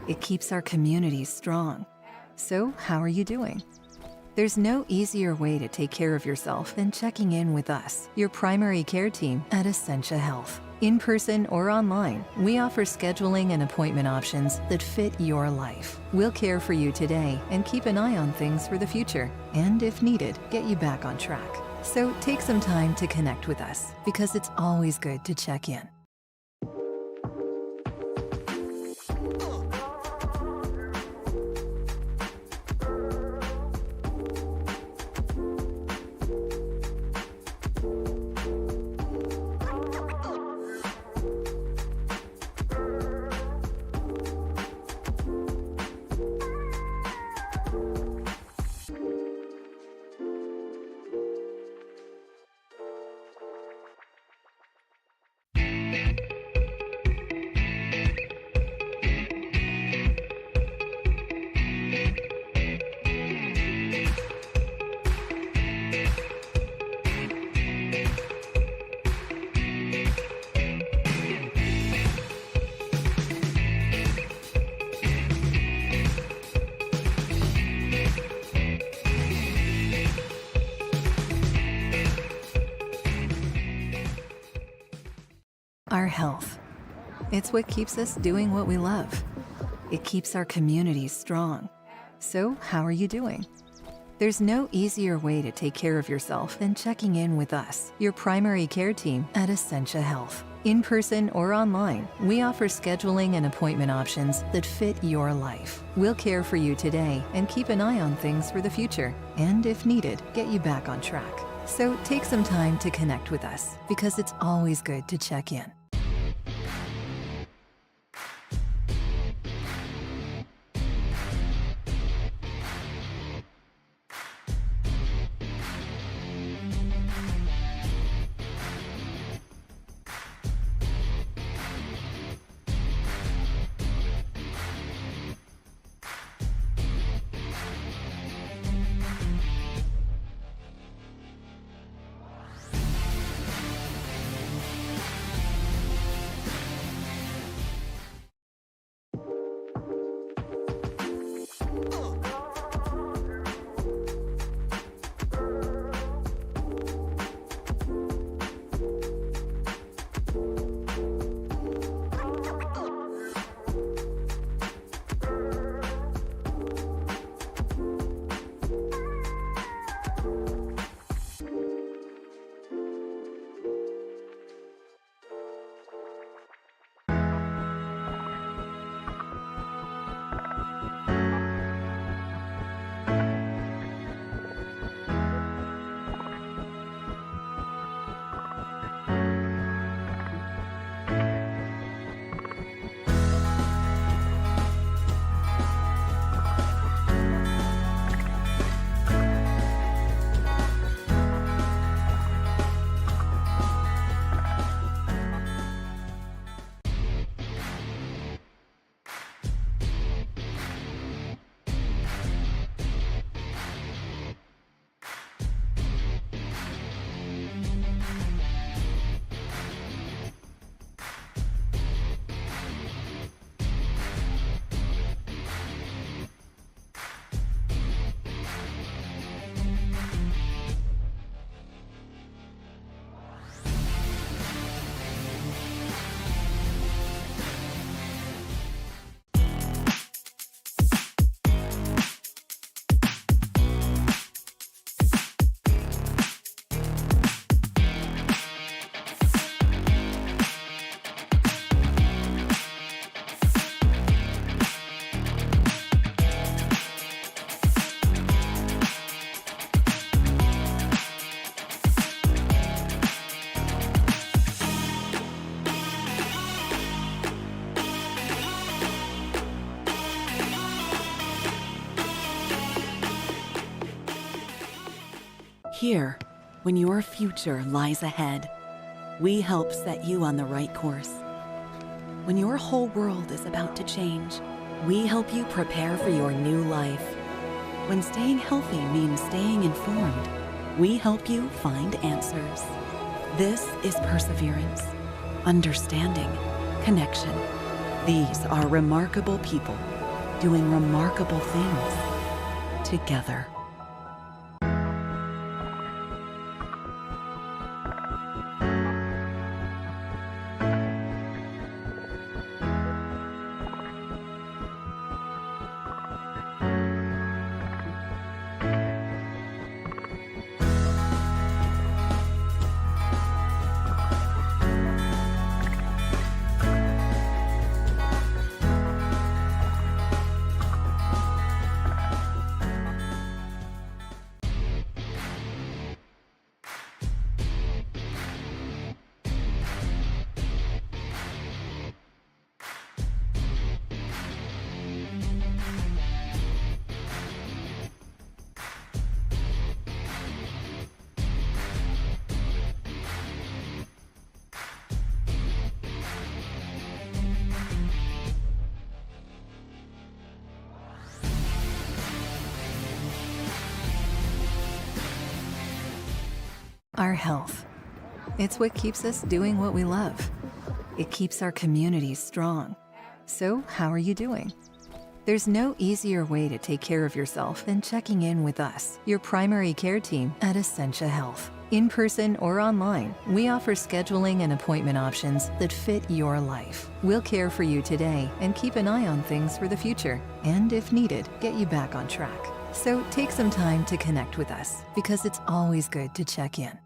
It keeps our communities strong. So, how are you doing? There's no easier way to take care of yourself than checking in with us, your primary care team at Essentia Health. In person or online, we offer scheduling and appointment options that fit your life. We'll care for you today and keep an eye on things for the future, and if needed, get you back on track. So take some time to connect with us, because it's always good to check in. Our health. It's what keeps us doing what we love. It keeps our communities strong. So, how are you doing? There's no easier way to take care of yourself than checking in with us, your primary care team at Essentia Health. In person or online, we offer scheduling and appointment options that fit your life. We'll care for you today and keep an eye on things for the future, and if needed, get you back on track. So take some time to connect with us, because it's always good to check in. Here, when your future lies ahead, we help set you on the right course. When your whole world is about to change, we help you prepare for your new life. When staying healthy means staying informed, we help you find answers. This is perseverance, understanding, connection. These are remarkable people doing remarkable things together. Our health. It's what keeps us doing what we love. It keeps our communities strong. So, how are you doing? There's no easier way to take care of yourself than checking in with us, your primary care team at Essentia Health. In person or online, we offer scheduling and appointment options that fit your life. We'll care for you today and keep an eye on things for the future. And if needed, get you back on track. So take some time to connect with us, because it's always good to check in.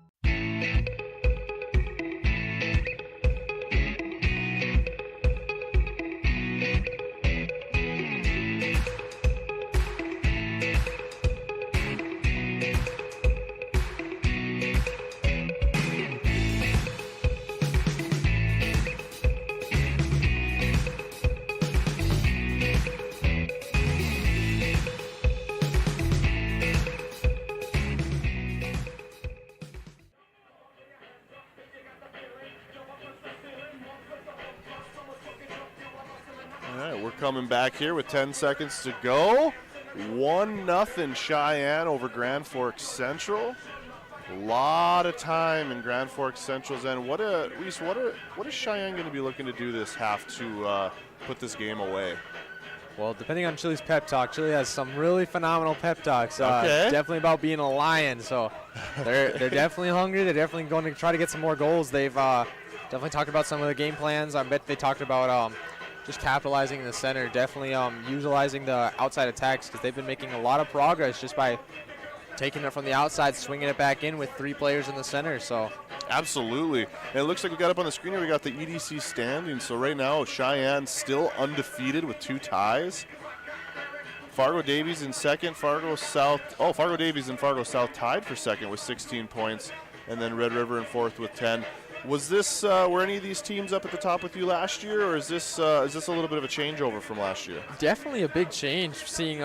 Coming back here with 10 seconds to go. 1-0 Cheyenne over Grand Forks Central. A lot of time in Grand Forks Central's end. Reese, what is Cheyenne going to be looking to do this half to put this game away? Well, depending on Chili's pep talk, Chili has some really phenomenal pep talks. Okay. Definitely about being a lion. So they're definitely hungry. They're definitely going to try to get some more goals. They've definitely talked about some of the game plans. I bet they talked about just capitalizing in the center, definitely utilizing the outside attacks, because they've been making a lot of progress just by taking it from the outside, swinging it back in with 3 players in the center. So absolutely. And it looks like we got up on the screen here, we got the EDC standings. So right now, Cheyenne still undefeated with 2 ties. Fargo Davies in second, Fargo Davies and Fargo South tied for second with 16 points, and then Red River in fourth with 10. Was this were any of these teams up at the top with you last year, or is this a little bit of a changeover from last year? Definitely a big change seeing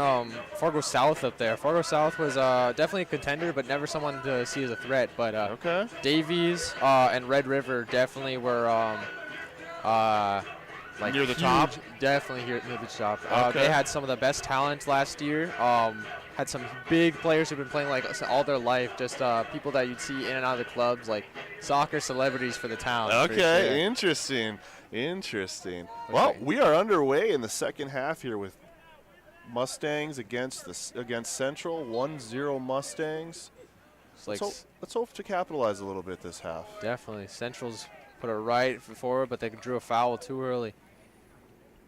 Fargo South up there. Fargo South was definitely a contender, but never someone to see as a threat. But okay. Davies and Red River definitely were like near the huge, top. Definitely near the top. Okay. They had some of the best talent last year. Had some big players who've been playing like all their life, just people that you'd see in and out of the clubs, like soccer celebrities for the town. Okay, sure. Interesting. Well, we are underway in the second half here with Mustangs against Central, 1-0 Mustangs. Let's hope to capitalize a little bit this half. Definitely. Central's put it right forward, but they drew a foul too early.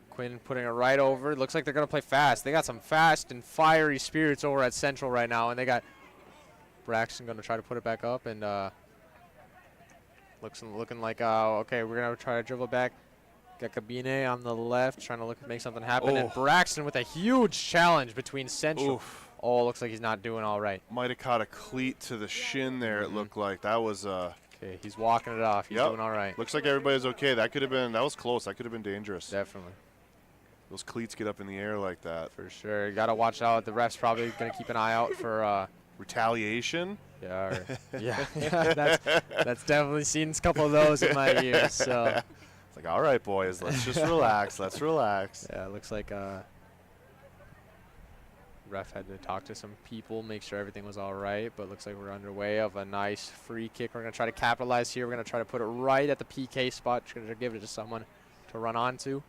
Quinn putting it right over. Looks like they're going to play fast. They got some fast and fiery spirits over at Central right now, and they got Braxton going to try to put it back up, and looking like, okay, we're going to try to dribble back. Got Cabine on the left trying to make something happen, and Braxton with a huge challenge between Central. Oof. Oh, looks like he's not doing all right. Might have caught a cleat to the shin there, it looked like. That was okay, he's walking it off. He's doing all right. Looks like everybody's okay. That was close. That could have been dangerous. Definitely. Those cleats get up in the air like that. For sure. You got to watch out. The ref's probably going to keep an eye out for retaliation. Yeah. That's definitely seen a couple of those in my years. So it's like, all right, boys, let's just relax. Let's relax. Yeah, it looks like ref had to talk to some people, make sure everything was all right, but looks like we're underway of a nice free kick. We're going to try to capitalize here. We're going to try to put it right at the PK spot. Just going to give it to someone to run onto.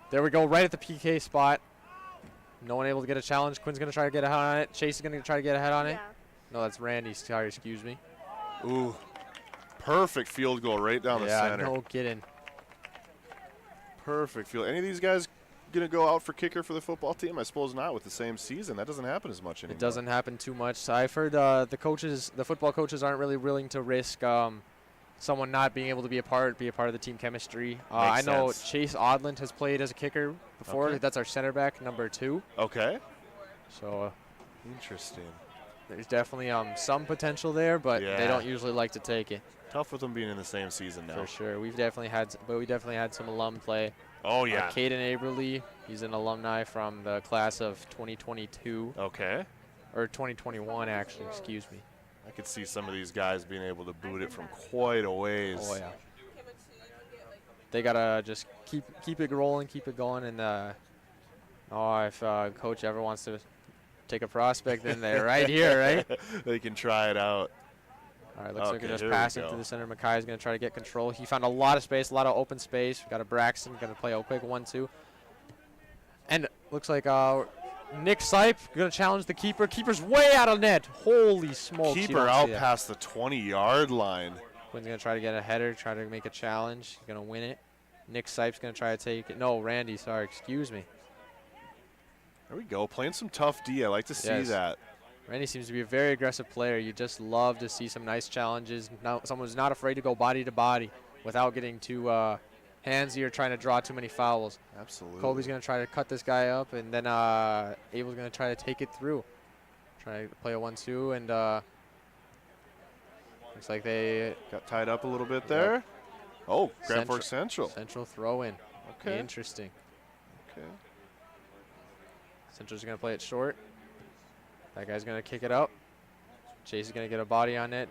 There we go, right at the PK spot. No one able to get a challenge. Quinn's going to try to get ahead on it. Chase is going to try to get ahead on it. No, that's Randy. Sorry, excuse me. Ooh, perfect field goal right down the center. Yeah, no kidding. Perfect field. Any of these guys going to go out for kicker for the football team? I suppose not with the same season. That doesn't happen as much anymore. It doesn't happen too much. I've heard the football coaches aren't really willing to risk someone not being able to be a part of the team chemistry. I know sense. Chase Odland has played as a kicker before. Okay. That's our center back, number 2. Okay. So interesting. There's definitely some potential there, but they don't usually like to take it. Tough with them being in the same season now. For sure. We definitely had some alum play. Oh, yeah. Caden Aberly, he's an alumni from the class of 2022. Okay. Or 2021, actually, excuse me. I could see some of these guys being able to boot it from quite a ways. Oh, yeah. They got to just keep it rolling, keep it going. And if coach ever wants to take a prospect, then they're right here, right? They can try it out. All right, looks like we're just passing to the center. Mackay is going to try to get control. He found a lot of space, a lot of open space. We got a Braxton going to play a quick 1-2. And looks like Nick Sipe going to challenge the keeper. Keeper's way out of net. Holy smokes. Keeper out past the 20-yard line. Quinn's going to try to get a header, try to make a challenge. He's going to win it. Nick Sipe's going to try to take it. No, Randy, sorry, excuse me. There we go, playing some tough D. I like to see that. Randy seems to be a very aggressive player. You just love to see some nice challenges. Now, someone who's not afraid to go body to body without getting too handsy or trying to draw too many fouls. Absolutely. Kobe's going to try to cut this guy up, and then Abel's going to try to take it through. Try to play a 1-2, and looks like they got tied up a little bit there. Oh, Grand Forks Central. Central throw in. Okay. Interesting. Okay. Central's going to play it short. That guy's going to kick it up. Chase is going to get a body on it.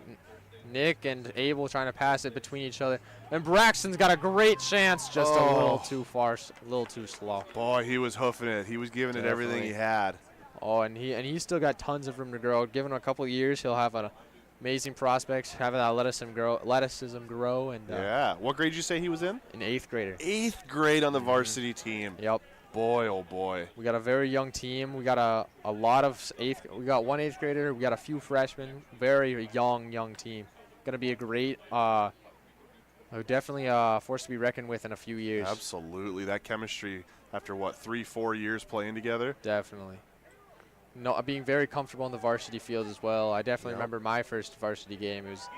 Nick and Abel trying to pass it between each other. And Braxton's got a great chance, just a little too far, a little too slow. Boy, he was hoofing it. He was giving it everything he had. Oh, and he's still got tons of room to grow. Given him a couple of years, he'll have an amazing prospects, have that athleticism grow. And yeah. What grade did you say he was in? An 8th grader. 8th grade on the varsity team. Yep. Boy, oh boy. We got a very young team. We got a lot of we got one 8th grader. We got a few freshmen. Very young team. Gonna be a great, definitely a force to be reckoned with in a few years. Absolutely. That chemistry after what, 3-4 years playing together? Definitely. No, being very comfortable in the varsity field as well. I definitely remember my first varsity game. It was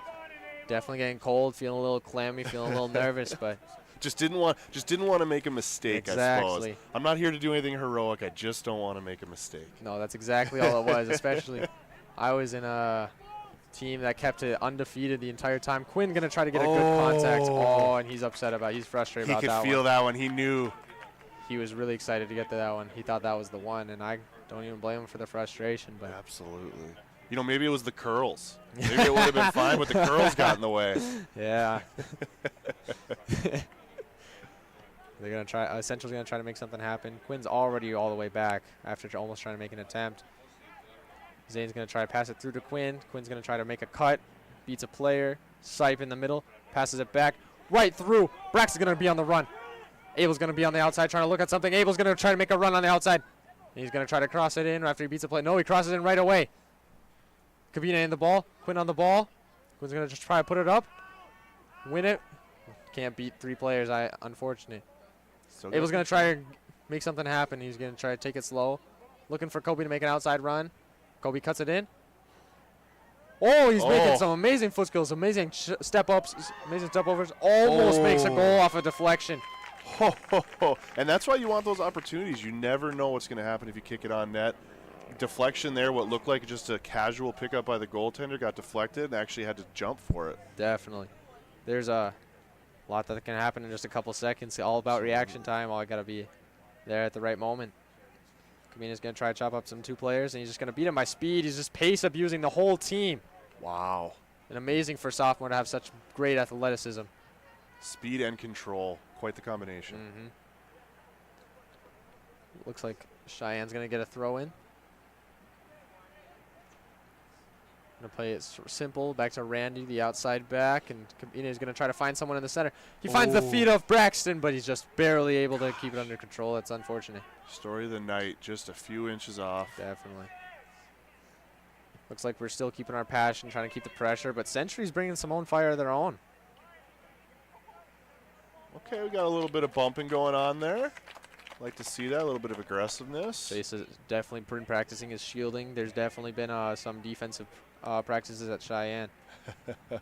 definitely getting cold, feeling a little clammy, feeling a little nervous, but just didn't want to make a mistake. Exactly. I suppose. I'm not here to do anything heroic. I just don't want to make a mistake. No, that's exactly all it was. Especially, I was in a team that kept it undefeated the entire time. Quinn gonna try to get a good contact. Oh, and he's upset about. He's frustrated about that one. He could feel that one. He knew. He was really excited to get to that one. He thought that was the one, and I don't even blame him for the frustration. But absolutely. You know, maybe it was the curls. Maybe it would have been fine, but the curls got in the way. Yeah. They're gonna try. Essential's gonna try to make something happen. Quinn's already all the way back after almost trying to make an attempt. Zane's gonna try to pass it through to Quinn. Quinn's gonna try to make a cut. Beats a player. Sipe in the middle. Passes it back. Right through. Braxton's gonna be on the run. Abel's gonna be on the outside trying to look at something. Abel's gonna try to make a run on the outside. He's gonna try to cross it in after he beats a play. No, he crosses in right away. Kavina in the ball. Quinn on the ball. Quinn's gonna just try to put it up. Win it. Can't beat 3 players. Unfortunate. Abel's going to try to make something happen. He's going to try to take it slow. Looking for Kobe to make an outside run. Kobe cuts it in. Oh, he's making some amazing foot skills, amazing step-ups, amazing step-overs. Almost makes a goal off a deflection. And that's why you want those opportunities. You never know what's going to happen if you kick it on net. Deflection there, what looked like just a casual pickup by the goaltender, got deflected and actually had to jump for it. Definitely. There's a lot that can happen in just a couple seconds. All about reaction time. All I got to be there at the right moment. Kamina's going to try to chop up some 2 players, and he's just going to beat him by speed. He's just pace abusing the whole team. Wow. And amazing for a sophomore to have such great athleticism. Speed and control. Quite the combination. Looks like Cheyenne's going to get a throw in. Going to play it simple. Back to Randy, the outside back. And Kabina is going to try to find someone in the center. He finds the feet of Braxton, but he's just barely able to keep it under control. That's unfortunate. Story of the night, just a few inches off. Definitely. Looks like we're still keeping our passion, trying to keep the pressure, but Century's bringing some own fire of their own. Okay, we got a little bit of bumping going on there. Like to see that, a little bit of aggressiveness. Chase has definitely been practicing his shielding. There's definitely been some defensive practices at Cheyenne. I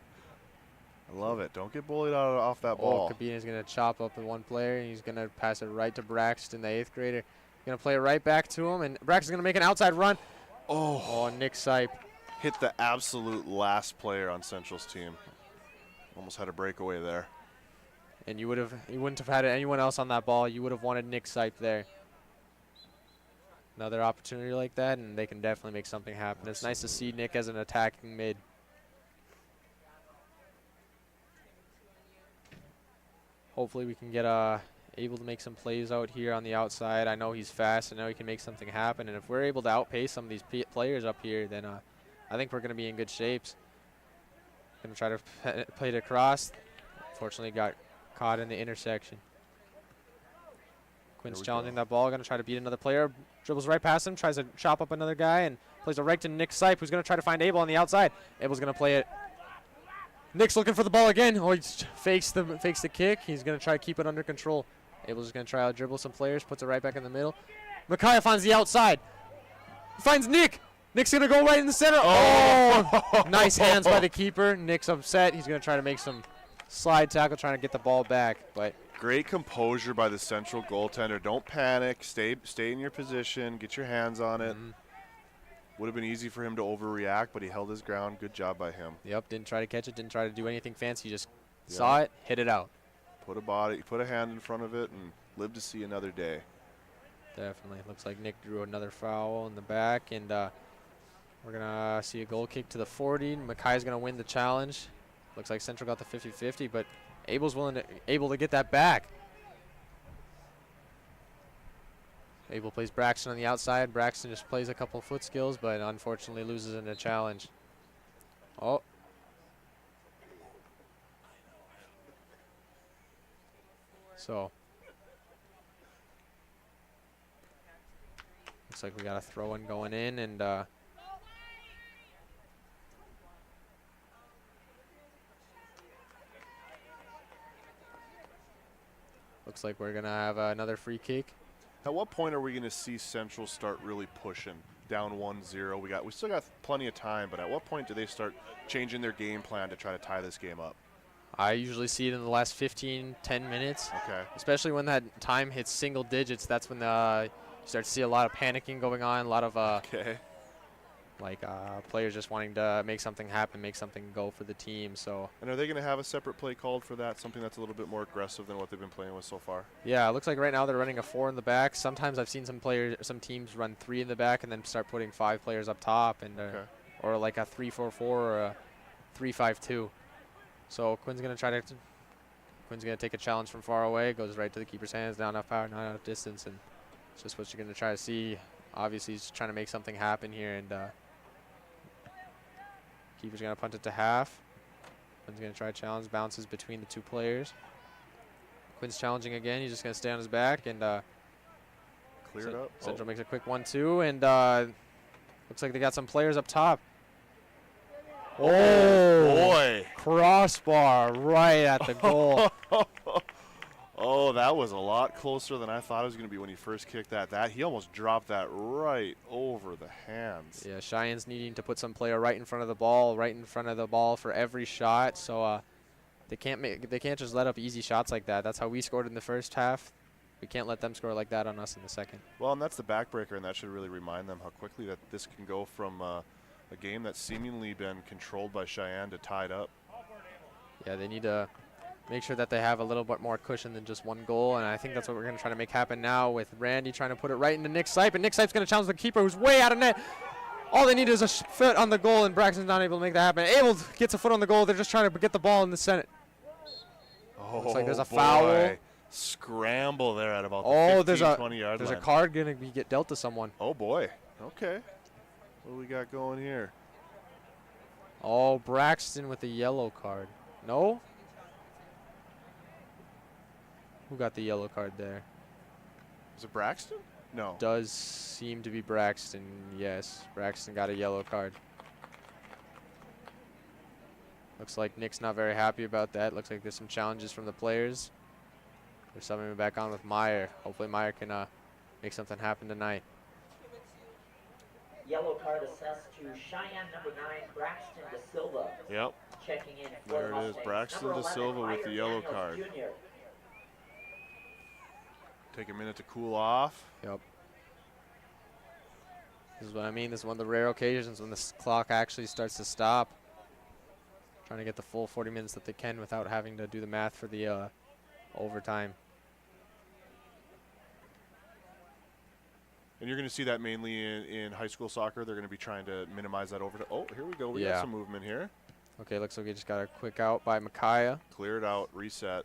love it. Don't get bullied off that ball. Kabina's going to chop up one player, and he's going to pass it right to Braxton, the 8th grader. Going to play it right back to him, and Braxton's going to make an outside run. Oh, Nick Sipe. Hit the absolute last player on Central's team. Almost had a breakaway there. And you wouldn't have had anyone else on that ball. You would have wanted Nick Sipe there. Another opportunity like that, and they can definitely make something happen. It's nice to see Nick as an attacking mid. Hopefully we can get able to make some plays out here on the outside. I know he's fast. I know he can make something happen. And if we're able to outpace some of these players up here, then I think we're going to be in good shapes. Going to try to play it across. Unfortunately, got caught in the intersection. Quinn's challenging that ball, going to try to beat another player. Dribbles right past him, tries to chop up another guy, and plays it right to Nick Sipe, who's going to try to find Abel on the outside. Abel's going to play it. Nick's looking for the ball again. Oh, he fakes the kick. He's going to try to keep it under control. Abel's just going to try to dribble some players, puts it right back in the middle. Micaiah finds the outside. Finds Nick. Nick's going to go right in the center. Oh! Nice hands by the keeper. Nick's upset. He's going to try to make some slide tackle, trying to get the ball back, but Great composure by the central goaltender. Don't panic. Stay in your position. Get your hands on it. Would have been easy for him to overreact, but he held his ground. Good job by him. Yep, didn't try to catch it, didn't try to do anything fancy, just saw it, hit it out. Put a hand in front of it, and lived to see another day. Definitely. Looks like Nick drew another foul in the back, and we're going to see a goal kick to the 40. Makai's going to win the challenge. Looks like Central got the 50-50, but Abel's able to get that back. Abel plays Braxton on the outside. Braxton just plays a couple foot skills, but unfortunately loses in a challenge. Oh. So. Looks like we got a throw-in going in, and looks like we're going to have another free kick. At what point are we going to see Central start really pushing down 1-0? We still got plenty of time, but at what point do they start changing their game plan to try to tie this game up? I usually see it in the last 15, 10 minutes. Okay. Especially when that time hits single digits. That's when you start to see a lot of panicking going on, a lot of players just wanting to make something happen, make something go for the team. So. And are they going to have a separate play called for that, something that's a little bit more aggressive than what they've been playing with so far? Yeah, it looks like right now they're running a 4 in the back. Sometimes I've seen some teams run 3 in the back and then start putting 5 players up top, and or like a 3-4-4 or a 3-5-2. So Quinn's going to take a challenge from far away, goes right to the keeper's hands, not enough power, not enough distance, and it's just what you're going to try to see. Obviously, he's trying to make something happen here, and keeper's going to punt it to half. Quinn's going to try to challenge, bounces between the 2 players. Quinn's challenging again. He's just going to stay on his back, and clear it up. Central makes a quick 1-2, and looks like they got some players up top. Oh, boy. Crossbar right at the goal. Oh, that was a lot closer than I thought it was going to be when he first kicked that. He almost dropped that right over the hands. Yeah, Cheyenne's needing to put some player right in front of the ball, for every shot. So they can't just let up easy shots like that. That's how we scored in the first half. We can't let them score like that on us in the second. Well, and that's the backbreaker, and that should really remind them how quickly that this can go from a game that's seemingly been controlled by Cheyenne to tied up. Yeah, they need to make sure that they have a little bit more cushion than just 1 goal, and I think that's what we're going to try to make happen now with Randy trying to put it right into Nick Sipe, and Nick Sipe's going to challenge the keeper who's way out of net. All they need is a foot on the goal, and Braxton's not able to make that happen. Abel gets a foot on the goal. They're just trying to get the ball in the center. Oh, looks like there's a boy. foul. Scramble there at about the 15, 20 yard line. There's a card going to get dealt to someone. Oh, boy. Okay. What do we got going here? Oh, Braxton with the yellow card. No? Who got the yellow card there? Is it Braxton? No. Does seem to be Braxton, yes. Braxton got a yellow card. Looks like Nick's not very happy about that. Looks like there's some challenges from the players. They're subbing him back on with Meyer. Hopefully Meyer can make something happen tonight. Yellow card assessed to Cheyenne number 9, Braxton De Silva. Yep. Checking in for There the it is. Mustangs, Braxton number De 11, Silva with the Ryder yellow Daniels card. Jr. Take a minute to cool off. Yep. This is what I mean. This is one of the rare occasions when the clock actually starts to stop. Trying to get the full 40 minutes that they can without having to do the math for the overtime. And you're going to see that mainly in high school soccer. They're going to be trying to minimize that overtime. Oh, here we go. We got some movement here. Okay, looks like we just got a quick out by Micaiah. Clear it out, reset.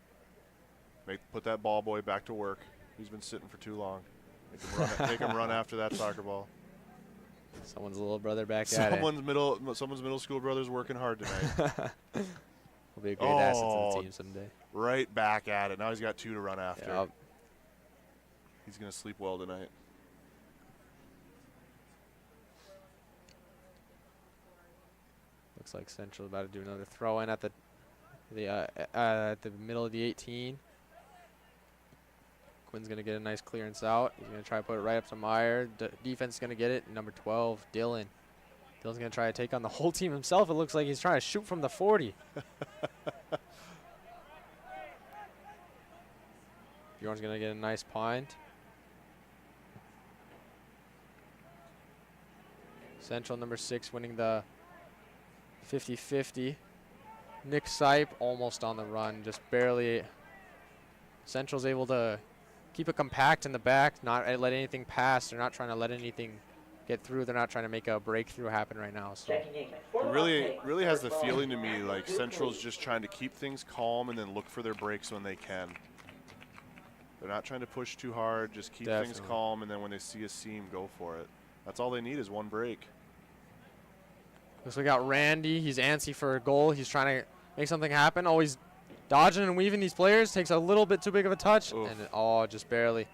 Put that ball boy back to work. He's been sitting for too long. Make him run after that soccer ball. Someone's little brother back at it. Someone's middle school brother's working hard tonight. Will be a great asset to the team someday. Right back at it. Now he's got 2 to run after. Yep. He's going to sleep well tonight. Looks like Central about to do another throw in at the middle of the 18. Quinn's going to get a nice clearance out. He's going to try to put it right up to Meyer. Defense is going to get it. Number 12, Dylan. Dylan's going to try to take on the whole team himself. It looks like he's trying to shoot from the 40. Bjorn's going to get a nice punt. Central, number 6, winning the 50-50. Nick Sipe almost on the run, just barely. Central's able to keep it compact in the back, not let anything pass. They're not trying to let anything get through. They're not trying to make a breakthrough happen right now. So it really has the feeling to me like Central's just trying to keep things calm and then look for their breaks when they can. They're not trying to push too hard, just keep things calm, and then when they see a seam, go for it. That's all they need is one break. So we got Randy. He's antsy for a goal. He's trying to make something happen. Always dodging and weaving these players. Takes a little bit too big of a touch. Oof. And just barely.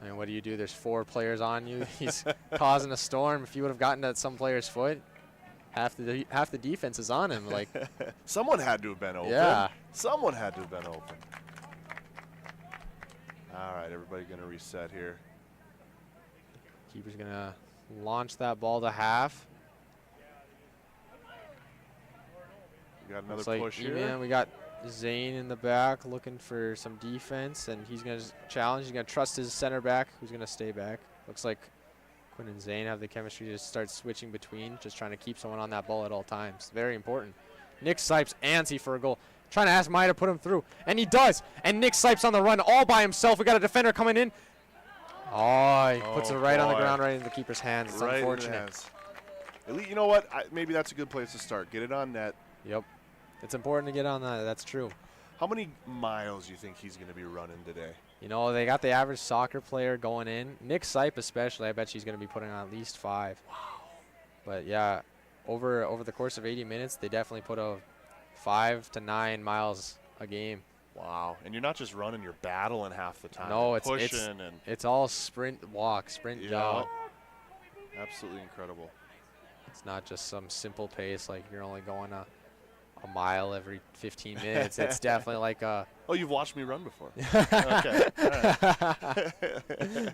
I mean, what do you do? There's 4 players on you. He's causing a storm. If you would have gotten at some player's foot, half the defense is on him. Like someone had to have been open. Yeah. Someone had to have been open. All right, everybody going to reset here. Keeper's going to launch that ball to half. We got another push here. Man, we got Zane in the back looking for some defense, and he's going to challenge. He's going to trust his center back, who's going to stay back. Looks like Quinn and Zane have the chemistry to start switching between, just trying to keep someone on that ball at all times. Very important. Nick Sipes antsy for a goal. Trying to ask Maya to put him through, and he does. And Nick Sipes on the run all by himself. We got a defender coming in. Oh, he puts it right on the ground, right in the keeper's hands. It's unfortunate. You know what? Maybe that's a good place to start. Get it on net. Yep. It's important to get on that. That's true. How many miles do you think he's going to be running today? You know, they got the average soccer player going in. Nick Sipe especially, I bet she's going to be putting on at least 5. Wow. But, yeah, over the course of 80 minutes, they definitely put a 5 to 9 miles a game. Wow. And you're not just running, you're battling half the time. No, it's all sprint, walk, sprint, jog. Absolutely incredible. It's not just some simple pace like you're only going a mile every 15 minutes. It's definitely like a... Oh, you've watched me run before. Okay. All right.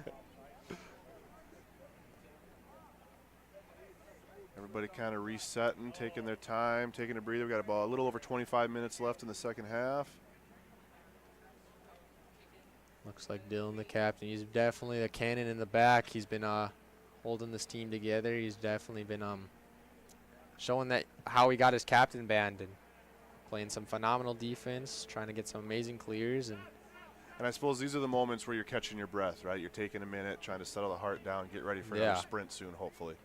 Everybody kind of resetting, taking their time, taking a breather. We've got a little over 25 minutes left in the second half. Looks like Dylan, the captain. He's definitely the cannon in the back. He's been holding this team together. He's definitely been showing that how he got his captain band and playing some phenomenal defense, trying to get some amazing clears. And I suppose these are the moments where you're catching your breath, right? You're taking a minute, trying to settle the heart down, get ready for another sprint soon, hopefully.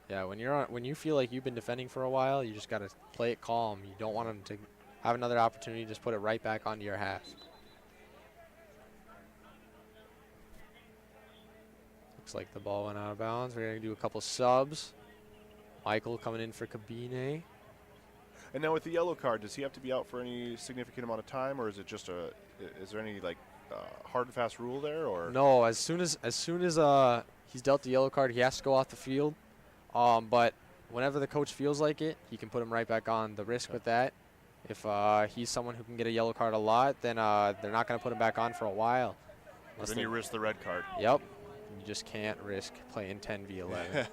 Yeah, when you feel like you've been defending for a while, you just got to play it calm. You don't want them to have another opportunity. Just put it right back onto your half. Looks like the ball went out of bounds. We're going to do a couple subs. Michael coming in for Cabine. And now with the yellow card, does he have to be out for any significant amount of time, or is it just is there any hard and fast rule there, or? No, as soon as he's dealt the yellow card, he has to go off the field. But whenever the coach feels like it, he can put him right back on. The risk with that, if he's someone who can get a yellow card a lot, then they're not going to put him back on for a while. Then you risk the red card. Yep. You just can't risk playing 10v11.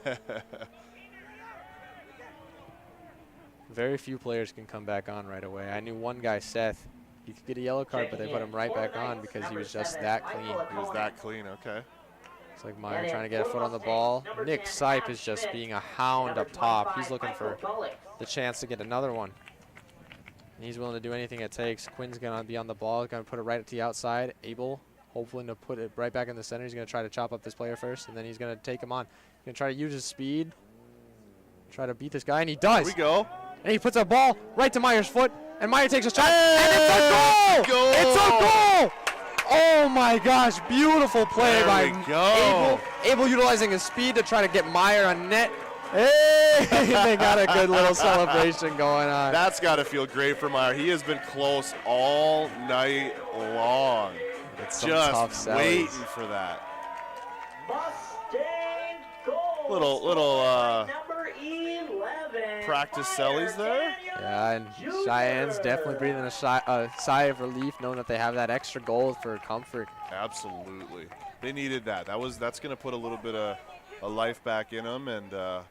Very few players can come back on right away. I knew one guy, Seth. He could get a yellow card, but they put him right back on because he was just that clean. He was that clean, okay. It's like Meyer trying to get a foot on the ball. Nick Sipe is just being a hound up top. He's looking for the chance to get another one. And he's willing to do anything it takes. Quinn's going to be on the ball, going to put it right to the outside. Abel hopefully to put it right back in the center. He's going to try to chop up this player first, and then he's going to take him on. He's going to try to use his speed, try to beat this guy, and he does. Here we go. And he puts a ball right to Meyer's foot, and Meyer takes a shot, and it's a goal! It's a goal! Oh my gosh, beautiful play by Abel. Abel utilizing his speed to try to get Meyer on net. Hey, they got a good little celebration going on. That's got to feel great for Meyer. He has been close all night long. It's some tough Just sallies. waiting for that. Mustang goal. Little number 11. practice sellies there. Yeah, and Cheyenne's definitely breathing a sigh of relief knowing that they have that extra goal for comfort. Absolutely. They needed that. That's going to put a little bit of a life back in them, and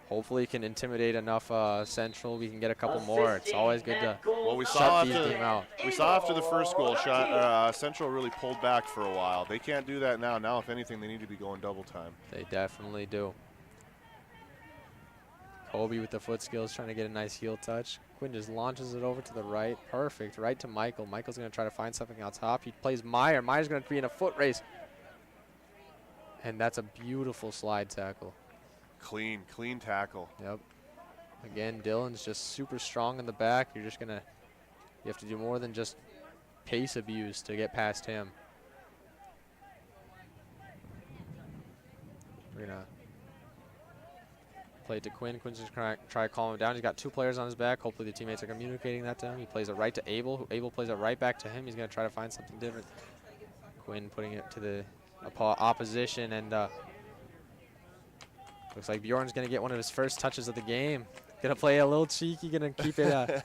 Hopefully can intimidate enough Central. We can get a couple more. It's always good to well, we saw shut these teams out. after the first goal Central really pulled back for a while. They can't do that now. Now, if anything, they need to be going double time. They definitely do. Kobe with the foot skills trying to get a nice heel touch. Quinn just launches it over to the right. Perfect. Right to Michael. Michael's going to try to find something on top. He plays Meyer. Meyer's going to be in a foot race. And that's a beautiful slide tackle. Clean tackle. Yep. Again, Dylan's just super strong in the back. You have to do more than just pace abuse to get past him. We're going to play it to Quinn. Quinn's just try to calm him down. He's got 2 players on his back. Hopefully the teammates are communicating that to him. He plays it right to Abel. Abel plays it right back to him. He's going to try to find something different. Quinn putting it to the opposition, and looks like Bjorn's going to get one of his first touches of the game. Going to play a little cheeky, going to keep it,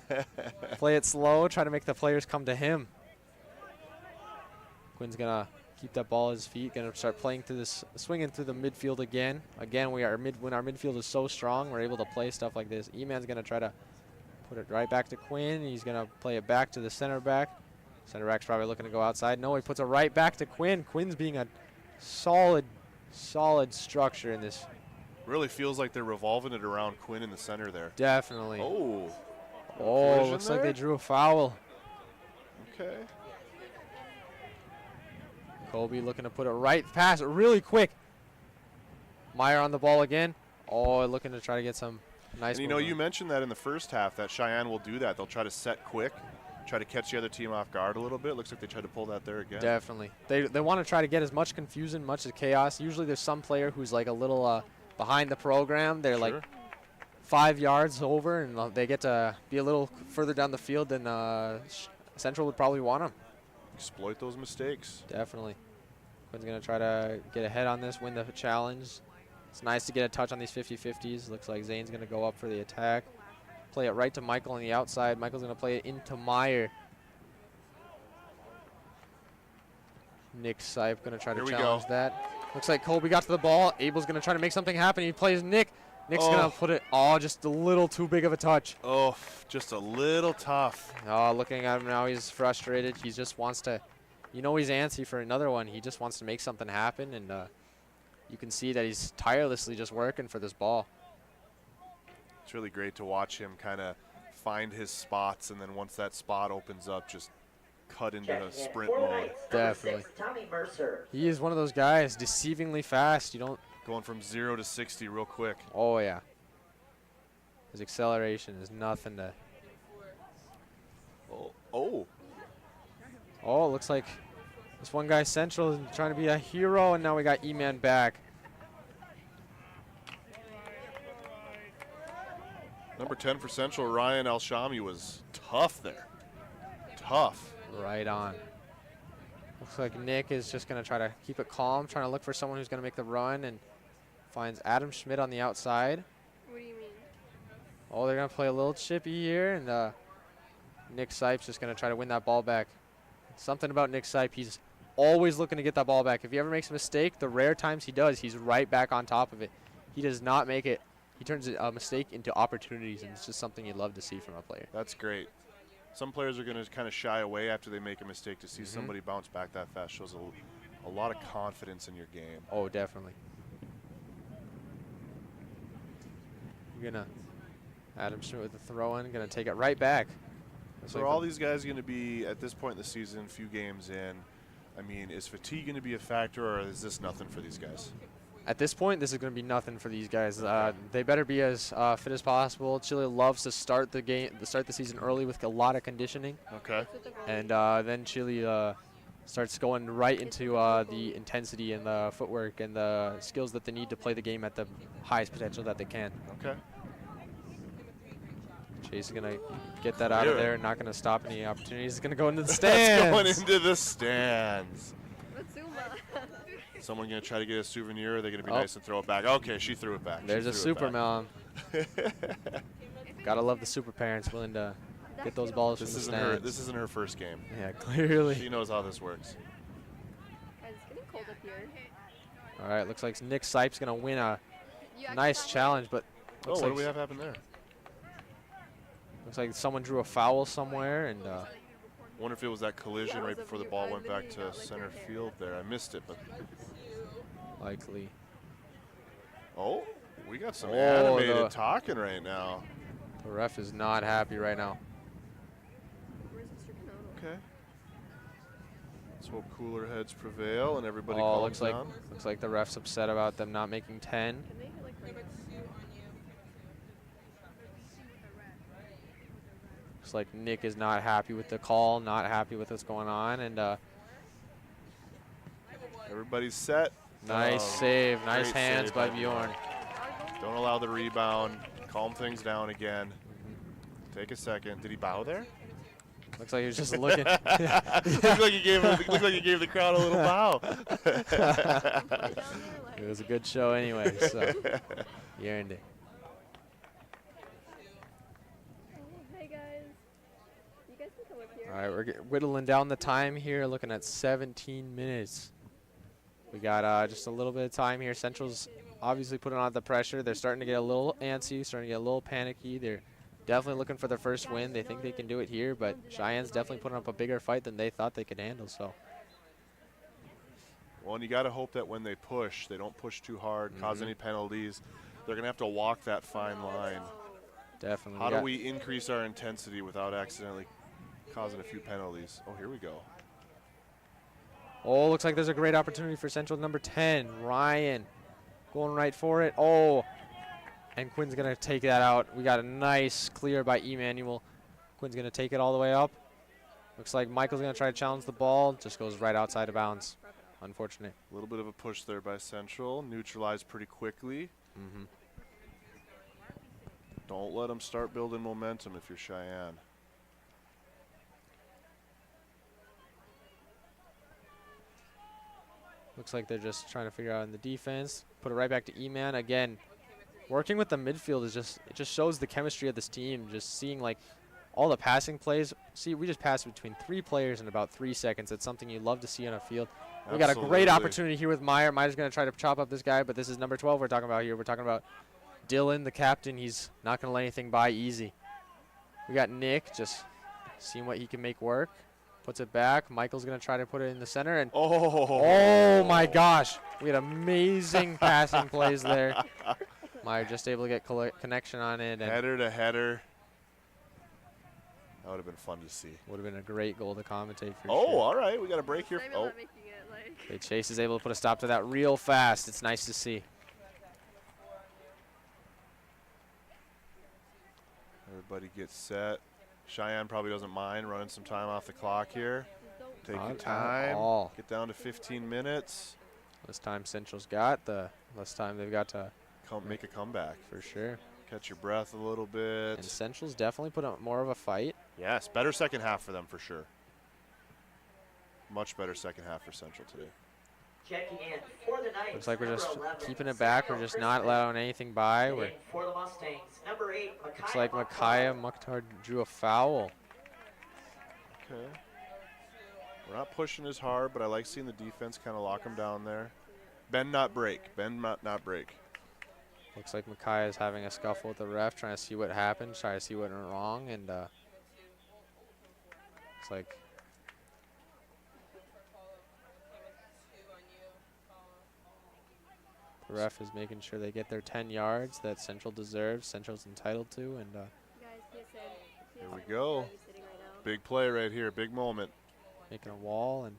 play it slow, try to make the players come to him. Quinn's going to keep that ball at his feet, going to start playing through this, swinging through the midfield again. Again, when our midfield is so strong, we're able to play stuff like this. E-Man's going to try to put it right back to Quinn. He's going to play it back to the center back. Center back's probably looking to go outside. No, he puts it right back to Quinn. Quinn's being a solid structure in this. Really feels like they're revolving it around Quinn in the center there. Definitely. Oh, Looks like they drew a foul. Okay. Kobe looking to put it right past it really quick. Meyer on the ball again. Oh, looking to try to get some nice. And you mentioned that in the first half that Cheyenne will do that. They'll try to set quick, try to catch the other team off guard a little bit. Looks like they tried to pull that there again. Definitely. They want to try to get as much confusion, much as chaos. Usually there's some player who's like a little behind the program. They're like 5 yards over, and they get to be a little further down the field than Central would probably want them. Exploit those mistakes. Definitely. Quinn's going to try to get ahead on this, win the challenge. It's nice to get a touch on these 50-50s. Looks like Zane's going to go up for the attack. Play it right to Michael on the outside. Michael's going to play it into Meyer. Nick Sipe going to try to challenge that. Looks like Colby got to the ball. Abel's going to try to make something happen. He plays Nick. Nick's going to put it, just a little too big of a touch. Oh, just a little tough. Oh, looking at him now, he's frustrated. He just wants to, he's antsy for another one. He just wants to make something happen, and you can see that he's tirelessly just working for this ball. It's really great to watch him kind of find his spots, and then once that spot opens up, just cut into a sprint mode. Definitely. 6, Tommy Mercer. He is one of those guys, deceivingly fast. Going from 0 to 60 real quick. Oh, yeah. His acceleration is nothing to. Oh. Oh, it looks like this one guy Central is trying to be a hero, and now we got E-Man back. Number 10 for Central, Ryan Alshami, was tough there. Tough. Right on. Looks like Nick is just going to try to keep it calm, trying to look for someone who's going to make the run, and finds Adam Schmidt on the outside. What do you mean? Oh, they're going to play a little chippy here, and Nick Sipe's just going to try to win that ball back. Something about Nick Sipe, he's always looking to get that ball back. If he ever makes a mistake, the rare times he does, he's right back on top of it. He does not make it. He turns a mistake into opportunities, and it's just something you'd love to see from a player. That's great. Some players are going to kind of shy away after they make a mistake. To see somebody bounce back that fast shows a lot of confidence in your game. Oh, definitely. You're going to Adam Schmidt with the throw-in, going to take it right back. So are all these guys going to be, at this point in the season, a few games in, I mean, is fatigue going to be a factor, or is this nothing for these guys? At this point, this is going to be nothing for these guys. They better be as fit as possible. Chile loves to start the season early with a lot of conditioning. Okay. And then Chile starts going right into the intensity and the footwork and the skills that they need to play the game at the highest potential that they can. Okay. Chase is going to get that out of there. Not going to stop any opportunities. He's going to go into the That's stands. going into the stands. Matsuma. Someone going to try to get a souvenir? Or are they going to be nice and throw it back? Okay, she threw it back. There's a super mom. Gotta love the super parents willing to get those balls from the stands. This isn't her first game. Yeah, clearly. She knows how this works. Guys, it's getting cold up here. All right, looks like Nick Sipes gonna win a You actually nice got challenge, but Oh, looks what like do we have happen there? looks like someone drew a foul somewhere, and I wonder if it was that collision That right was a before the weird- ball I went back literally to got, like, center her hair. field there. I missed it, but likely. oh, we got some Oh, animated the- talking right now. The ref is not happy right now. Where's Mr. Kanono? Okay. Let's hope cooler heads prevail and everybody Oh, calms looks like down. the ref's upset about them not making 10. Can they hit like right now? Looks like Nick is not happy with the call, not happy with what's going on, and Everybody's set. nice Oh, save, nice great hands save by by Bjorn. Don't allow the rebound. Calm things down again. Take a second. Did he bow there? Looks like he was just looking. looked like he gave the crowd a little bow. It was a good show anyway, so you earned it. Hey guys. You guys can come up here. All right, we're whittling down the time here, looking at 17 minutes. We got just a little bit of time here. Central's obviously putting on the pressure. They're starting to get a little antsy, starting to get a little panicky. They're definitely looking for their first win. They think they can do it here, but Cheyenne's definitely putting up a bigger fight than they thought they could handle. So Well, and you got to hope that when they push, they don't push too hard, cause any penalties. They're going to have to walk that fine line. definitely. How do we increase our intensity without accidentally causing a few penalties? Oh, here we go. Oh, looks like there's a great opportunity for Central number 10, Ryan, going right for it. Oh, and Quinn's going to take that out. We got a nice clear by Emmanuel. Quinn's going to take it all the way up. Looks like Michael's going to try to challenge the ball. Just goes right outside of bounds. Unfortunate. A little bit of a push there by Central. Neutralized pretty quickly. Don't let them start building momentum if you're Cheyenne. Looks like they're just trying to figure out in the defense. Put it right back to E-Man. Again, working with the midfield is it just shows the chemistry of this team. Just seeing like all the passing plays. See, we just passed between 3 players in about 3 seconds. That's something you love to see on a field. We got a great Absolutely. opportunity here with Meyer. Meyer's going to try to chop up this guy, but this is number 12 we're talking about here. We're talking about Dylan, the captain. He's not going to let anything by easy. We got Nick just seeing what he can make work. Puts it back. Michael's going to try to put it in the center. And oh my gosh. We had amazing passing plays there. Meyer just able to get connection on it. And Header to header. That would have been fun to see. would have been a great goal to commentate for Oh, sure. all right. We got a break here. Not even Oh, not making it like. Okay, Chase is able to put a stop to that real fast. It's nice to see. everybody gets set. Cheyenne probably doesn't mind running some time off the clock here. Take Not your at time. all. Get down to 15 minutes. This time Central's got the less time they've got to Make a comeback. for sure. Catch your breath a little bit. And Central's definitely put up more of a fight. Yes, better second half for them for sure. Much better second half for Central today. Checking in for the Knights. Looks like we're just number 11, keeping it back. We're just not allowing anything by. We're, And for the Mustangs, number 8, looks like Micaiah Mukhtar drew a foul. Okay. We're not pushing as hard, but I like seeing the defense kind of lock them down there. Bend, not break. Bend, not break. Looks like Micaiah is having a scuffle with the ref, trying to see what happened, trying to see what went wrong, and looks like the ref is making sure they get their 10 yards that Central deserves, Central's entitled to, and Guys, Here we go. Big play right here. Big moment. making a wall and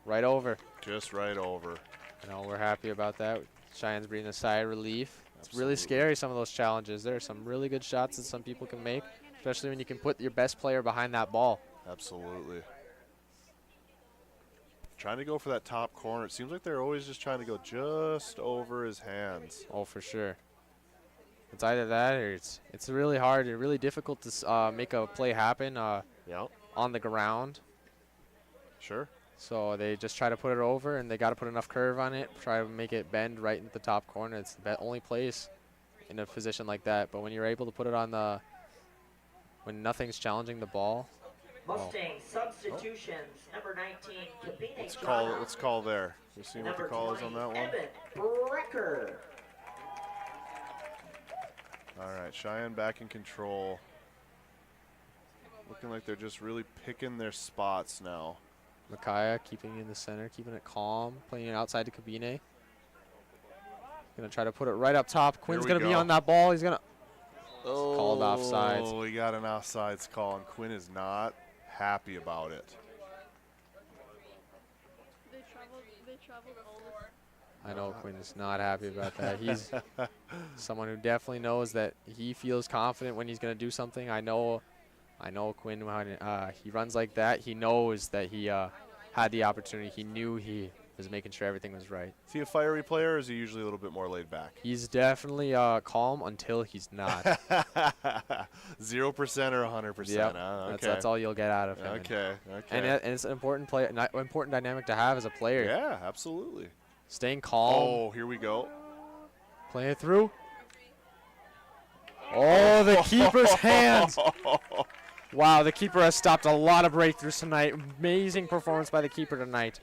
right over. Just right over. You know, we're happy about that. Cheyenne's breathing a sigh of relief. It's really Absolutely. scary, some of those challenges. There are some really good shots that some people can make, especially when you can put your best player behind that ball. Absolutely. Trying to go for that top corner. It seems like they're always just trying to go just over his hands. Oh, for sure. It's either that or it's really hard and really difficult to make a play happen Yep. on the ground. Sure. So they just try to put it over, and they got to put enough curve on it, try to make it bend right in the top corner. It's the only place in a position like that. But when you're able to put it on the, when nothing's challenging the ball. Mustang substitutions, number 19, Kabine Let's call there. We'll see what the call is on that one. Evan Brecker. All right, Sheyenne back in control. Looking like they're just really picking their spots now. Micaiah keeping in the center, keeping it calm, playing it outside to Kabine. Gonna try to put it right up top. Quinn's gonna be on that ball. He's gonna. Called offsides. Oh, we got an offsides call, and Quinn is not happy about it. They traveled all this. I know Quinn's not happy about that. He's someone who definitely knows that he feels confident when he's gonna do something. I know Quinn, when he runs like that, he knows that he had the opportunity. He knew he was making sure everything was right. Is he a fiery player, or is he usually a little bit more laid back? He's definitely calm until he's not. 0% or 100%. Yep. Okay. That's all you'll get out of him. Okay. And it's an important important dynamic to have as a player. Yeah, absolutely. Staying calm. Oh, here we go. Play it through. Oh, the keeper's hands. Wow, the keeper has stopped a lot of breakthroughs tonight. Amazing performance by the keeper tonight.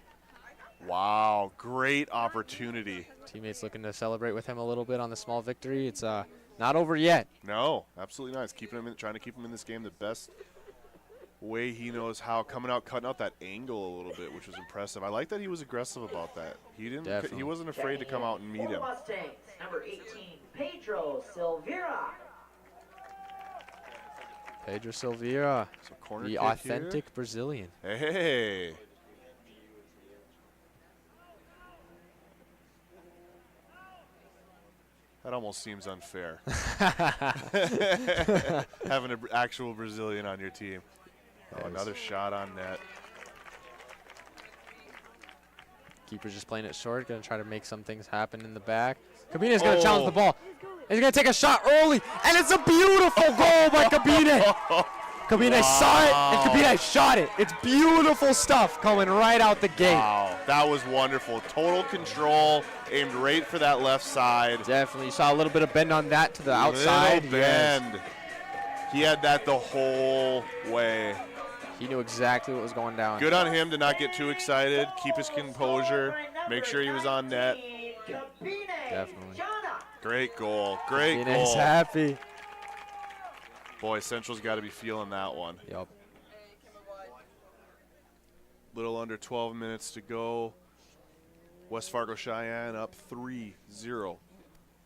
Wow, great opportunity. Teammates looking to celebrate with him a little bit on the small victory. It's not over yet. No, absolutely not. He's trying to keep him in this game the best way he knows how. Coming out, cutting out that angle a little bit, which was impressive. I like that he was aggressive about that. He wasn't afraid to come out and meet him. Mustangs, number 18, Pedro Silveira. Pedro Silveira, So corner the kick authentic Brazilian. here. Hey. That almost seems unfair. Having an actual Brazilian on your team. Oh, another shot on net. Keeper's just playing it short, going to try to make some things happen in the back. Kabine's going to challenge the ball. He's going to take a shot early, and it's a beautiful goal by Kabine. Kabine saw it, and Kabine shot it. It's beautiful stuff coming right out the gate. Wow, that was wonderful. Total control, aimed right for that left side. Definitely. You saw a little bit of bend on that to the outside. Little bend. He had that the whole way. He knew exactly what was going down. Good on him to not get too excited, keep his composure, make sure he was on net. Definitely. Great goal. Great Kabine's goal. happy. Boy, Central's got to be feeling that one. Yep. Little under 12 minutes to go. West Fargo Cheyenne up 3-0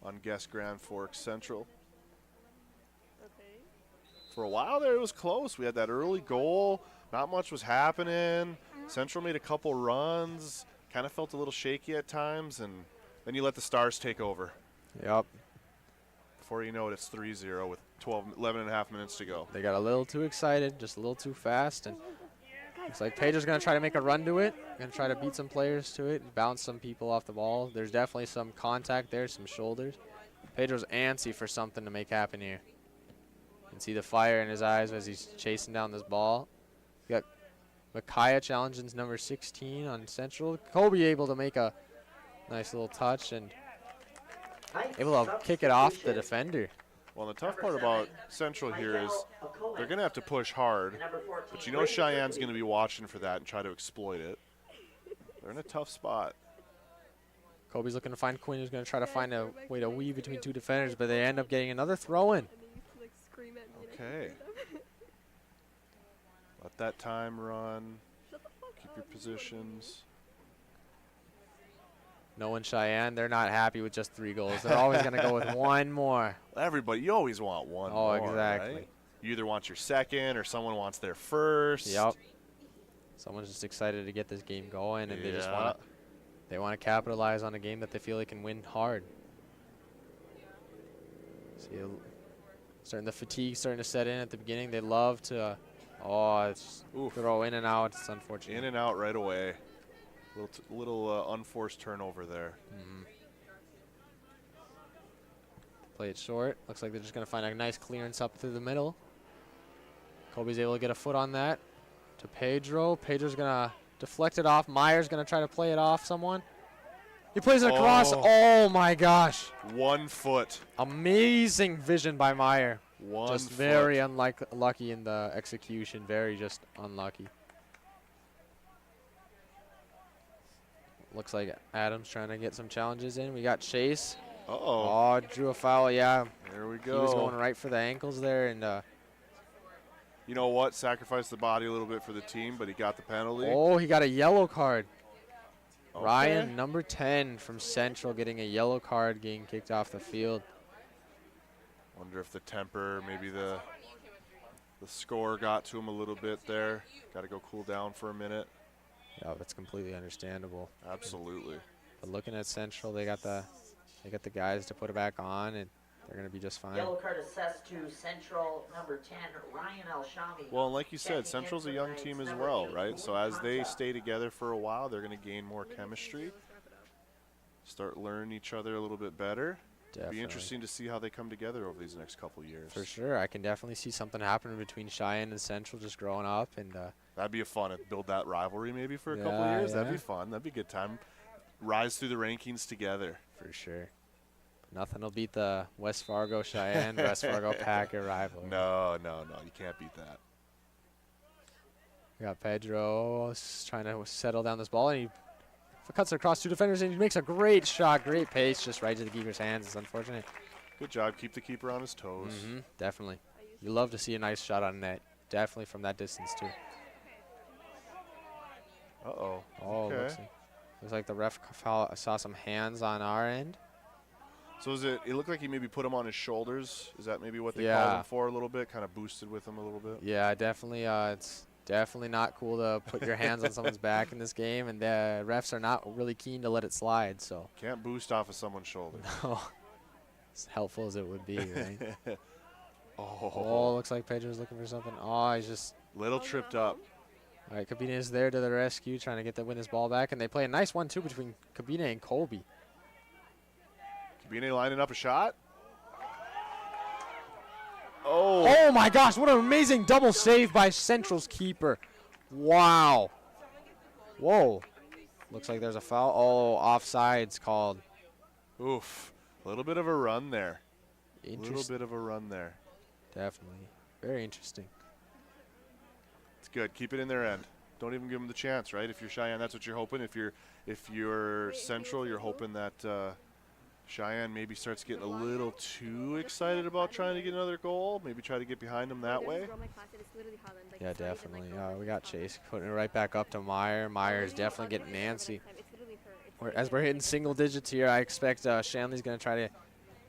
on guest Grand Forks Central. Okay. For a while there, it was close. We had that early goal. Not much was happening. Central made a couple runs. Kind of felt a little shaky at times, and then you let the Stars take over. Yep. Before you know it, it's 3-0 with 11 and a half minutes to go. They got a little too excited, just a little too fast, and looks like Pedro's going to try to make a run to it. Going to try to beat some players to it, bounce some people off the ball. There's definitely some contact there, some shoulders. Pedro's antsy for something to make happen here. You can see the fire in his eyes as he's chasing down this ball. You got Micaiah challenging number 16 on Central. Kobe able to make a nice little touch and able to kick it off the defender. Well, the tough part about Central here is they're going to have to push hard, but you know Cheyenne's going to be watching for that and try to exploit it. They're in a tough spot. Kobe's looking to find Quinn, who's going to try to find a way to weave between two defenders, but they end up getting another throw-in. And then you like scream at me. Okay. Let that time run. Keep your positions. Knowing Cheyenne, they're not happy with just 3 goals. They're always going to go with one more. Everybody, you always want one Oh, more, exactly. right? You either want your second or someone wants their first. Yep. Someone's just excited to get this game going, and they just Yeah. want to capitalize on a game that they feel they can win hard. See, the fatigue starting to set in at the beginning. They love to, it's throw in and out. It's unfortunate. In and out right away. Little unforced turnover there. Play it short. Looks like they're just going to find a nice clearance up through the middle. Kobe's able to get a foot on that. To Pedro. Pedro's going to deflect it off. Meyer's going to try to play it off someone. He plays it across. Oh, my gosh. 1 foot. Amazing vision by Meyer. Just very unlucky in the execution. Very just unlucky. Looks like Adams trying to get some challenges in. We got Chase. Oh, drew a foul. Yeah. There we go. He was going right for the ankles there. And you know what? Sacrificed the body a little bit for the team, but he got the penalty. oh, he got a yellow card. Okay. Ryan, number 10 from Central, getting a yellow card, getting kicked off the field. Wonder if the temper, maybe the score got to him a little bit there. Got to go cool down for a minute. Yeah, that's completely understandable. Absolutely. But looking at Central, they got the guys to put it back on, and they're going to be just fine. Yellow card assessed to Central number 10, Ryan Al-Shami. Well, and like you said, Central's a young team as well, right? So as they stay together for a while, they're going to gain more chemistry, start learning each other a little bit better. Definitely. Be interesting to see how they come together over these next couple years. For sure. I can definitely see something happening between Cheyenne and Central just growing up. And that'd be a fun to build that rivalry maybe for a couple years. That'd be fun. That'd be a good time. Rise through the rankings together. For sure. Nothing will beat the West Fargo Cheyenne, West Fargo Packer rivalry. No. You can't beat that. We got Pedro trying to settle down this ball, and he cuts it across 2 defenders, and he makes a great shot, great pace, just right to the keeper's hands. It's unfortunate. Good job. Keep the keeper on his toes. Definitely. You love to see a nice shot on net. Definitely from that distance, too. Uh-oh. Oh, okay. Looks like the ref saw some hands on our end. So it looked like he maybe put him on his shoulders. Is that maybe what they called him for a little bit? Kind of boosted with him a little bit? Yeah, definitely. It's definitely not cool to put your hands on someone's back in this game, and the refs are not really keen to let it slide. So can't boost off of someone's shoulder. No. As helpful as it would be, right? Oh, looks like Pedro's looking for something. Oh, he's just little tripped up. All right, Cabina is there to the rescue, trying to win this ball back, and they play a nice 1-2 between Cabina and Colby. Cabina lining up a shot. Oh my gosh, what an amazing double save by Central's keeper. Wow. Whoa. Looks like there's a foul. Oh, offsides called. Oof. A little bit of a run there. Definitely. Very interesting. It's good. Keep it in their end. Don't even give them the chance, right? If you're Cheyenne, that's what you're hoping. If you're Central, you're hoping that Cheyenne maybe starts getting a little too excited about trying to get another goal. Maybe try to get behind them that way. Yeah, definitely. We got Chase putting it right back up to Meyer. Meyer's definitely getting antsy. As we're hitting single digits here, I expect Shanley's going to try to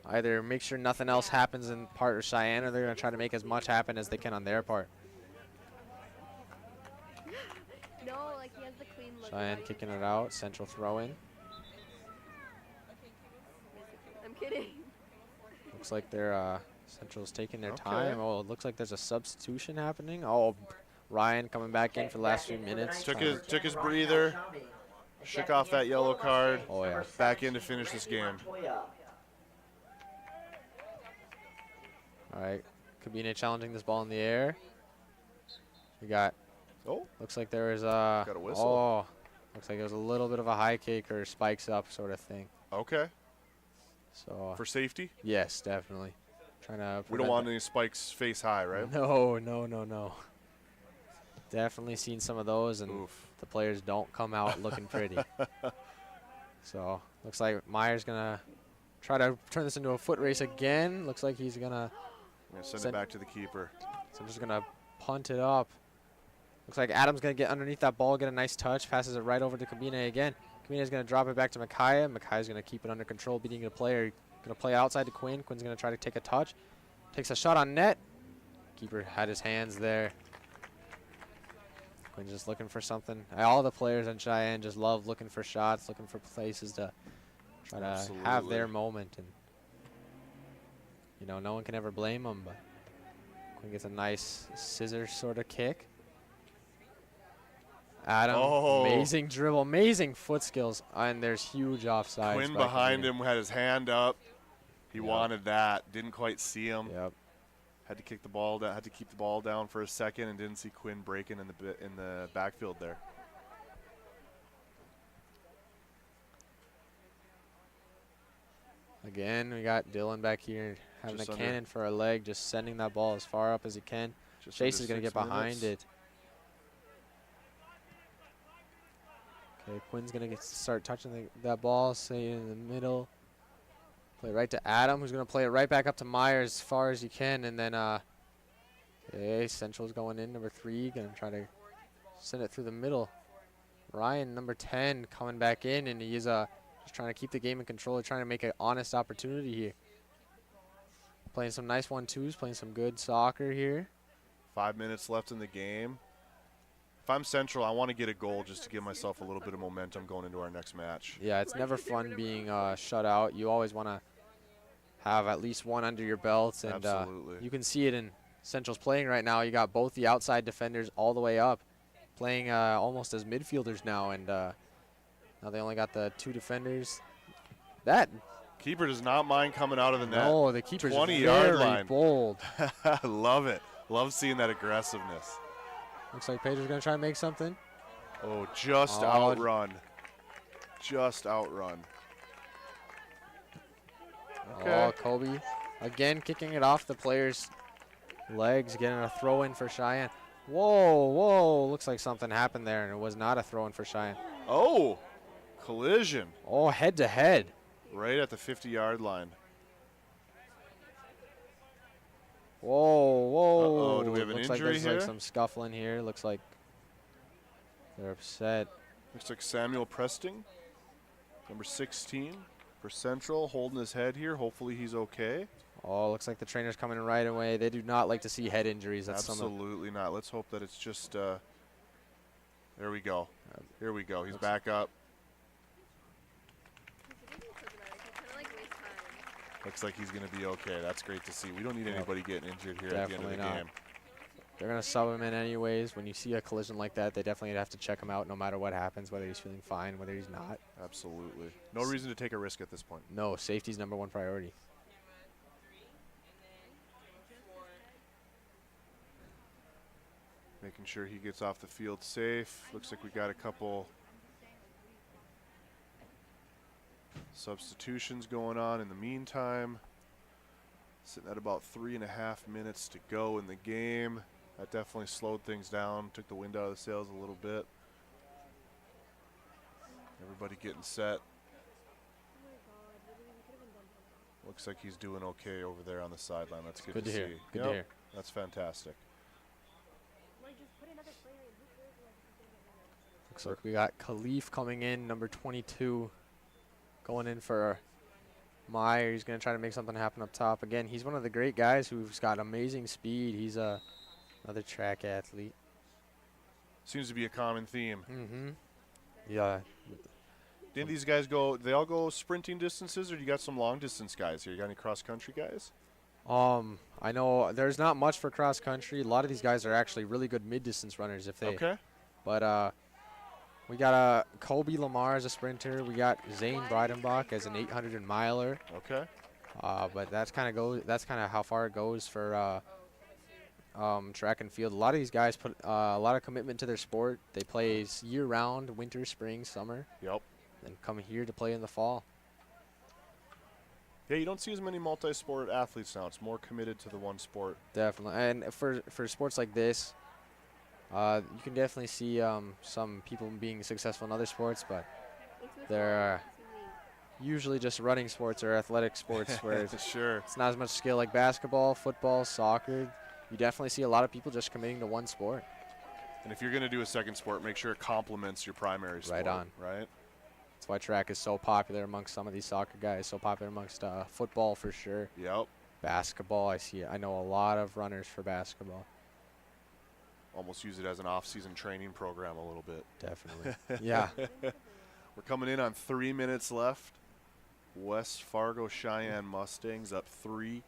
either make sure nothing else happens in part of Cheyenne, or they're going to try to make as much happen as they can on their part. Cheyenne kicking it out. Central throw-in. I'm kidding. Looks like they're Central's taking their time. Oh, it looks like there's a substitution happening. Oh, Ryan coming back in for the last few minutes. Took his breather. Shook off that yellow card. Oh, yeah. Back in to finish this game. All right. Cabina challenging this ball in the air. We got. Oh. Looks like there is got a whistle. Oh. Looks like there's a little bit of a high kick or spikes up sort of thing. Okay. So. For safety? Yes, definitely. Trying to. We don't want any spikes face high, right? No. Definitely seen some of those, and the players don't come out looking pretty. So looks like Meyer's gonna try to turn this into a foot race again. Looks like he's gonna send it back to the keeper. So I'm just gonna punt it up. Looks like Adam's gonna get underneath that ball, get a nice touch, passes it right over to Cabina again. Cabina's gonna drop it back to Micaiah. Micaiah's gonna keep it under control, beating the player. Gonna play outside to Quinn. Quinn's gonna try to take a touch. Takes a shot on net. Keeper had his hands there. Quinn's just looking for something. All the players in Cheyenne just love looking for shots, looking for places to try to have their moment. And, you know, no one can ever blame them, but Quinn gets a nice scissor sort of kick. Adam, amazing dribble, amazing foot skills, and there's huge offsides. Quinn behind him had his hand up. He wanted that. Didn't quite see him. Yep. Had to kick the ball down. Had to keep the ball down for a second, and didn't see Quinn breaking in the backfield there. Again, we got Dylan back here having Just a under- cannon for a leg, just sending that ball as far up as he can. Just Chase under is going to 6 get behind minutes. it. Okay, Quinn's going to start touching that ball, say in the middle. Play right to Adam, who's going to play it right back up to Myers as far as he can. And then, okay, Central's going in, number 3, going to try to send it through the middle. Ryan, number 10, coming back in, and he's just trying to keep the game in control, trying to make an honest opportunity here. Playing some nice 1-2s, playing some good soccer here. 5 minutes left in the game. If I'm Central, I want to get a goal just to give myself a little bit of momentum going into our next match. Yeah, it's never fun being shut out. You always want to have at least one under your belt. And Absolutely. you can see it in Central's playing right now. You got both the outside defenders all the way up, playing almost as midfielders now. And now they only got the 2 defenders. That Keeper does not mind coming out of the net. no, the keeper's 20-yard very line. bold. I love it. Love seeing that aggressiveness. Looks like Pedro's going to try and make something. Oh, just Oh. outrun. Just outrun. Okay. Oh, Kobe again kicking it off the player's legs, getting a throw in for Cheyenne. Whoa. Looks like something happened there, and it was not a throw in for Cheyenne. Oh, collision Oh, head to head. right at the 50-yard line. Whoa. Uh-oh, do we have an Looks injury like there's here? like some scuffling here. Looks like they're upset. Looks like Samuel Presting, number 16 for Central, holding his head here. Hopefully he's okay. Oh, looks like the trainer's coming in right away. They do not like to see head injuries. That's some of, Absolutely not. Let's hope that it's just there we go. Here we go. He's back up. Looks like he's going to be okay. That's great to see. We don't need anybody getting injured here at the end of Definitely the not. game. they're going to sub him in anyways. When you see a collision like that, they definitely have to check him out no matter what happens, whether he's feeling fine, whether he's not. Absolutely. No reason to take a risk at this point. No, safety's #1 priority. Making sure he gets off the field safe. Looks like we got a couple substitutions going on in the meantime. Sitting at about 3.5 minutes to go in the game. That definitely slowed things down, took the wind out of the sails a little bit. Everybody getting set. Looks like he's doing okay over there on the sideline. That's good, Good to hear. see. Good to hear. That's fantastic. Looks like we got Khalif coming in, #22, going in for Meyer. He's going to try to make something happen up top. Again, he's one of the great guys who's got amazing speed. He's another track athlete. Seems to be a common theme. Mm-hmm. Yeah. Didn't these guys go, they all go sprinting distances, or you got some long distance guys here? You got any cross country guys? I know there's not much for cross country. A lot of these guys are actually really good mid-distance runners if they. Okay. But we got Colby Lamar as a sprinter. We got Zane Breidenbach as an 800 miler. Okay. But that's kind of how far it goes for track and field. A lot of these guys put a lot of commitment to their sport. They play year-round, winter, spring, summer, Yep. and come here to play in the fall. Yeah, you don't see as many multi-sport athletes now. It's more committed to the one sport. Definitely, and for sports like this, you can definitely see some people being successful in other sports, but they're usually just running sports or athletic sports where Sure. it's not as much skill like basketball, football, soccer. You definitely see a lot of people just committing to one sport. And if you're going to do a second sport, make sure it complements your primary sport. Right on. Right? That's why track is so popular amongst some of these soccer guys, so popular amongst football for sure. Yep. Basketball, I know a lot of runners for basketball. Almost use it as an off-season training program a little bit. Definitely. Yeah. We're coming in on 3 minutes left. West Fargo Cheyenne Mustangs up 3-0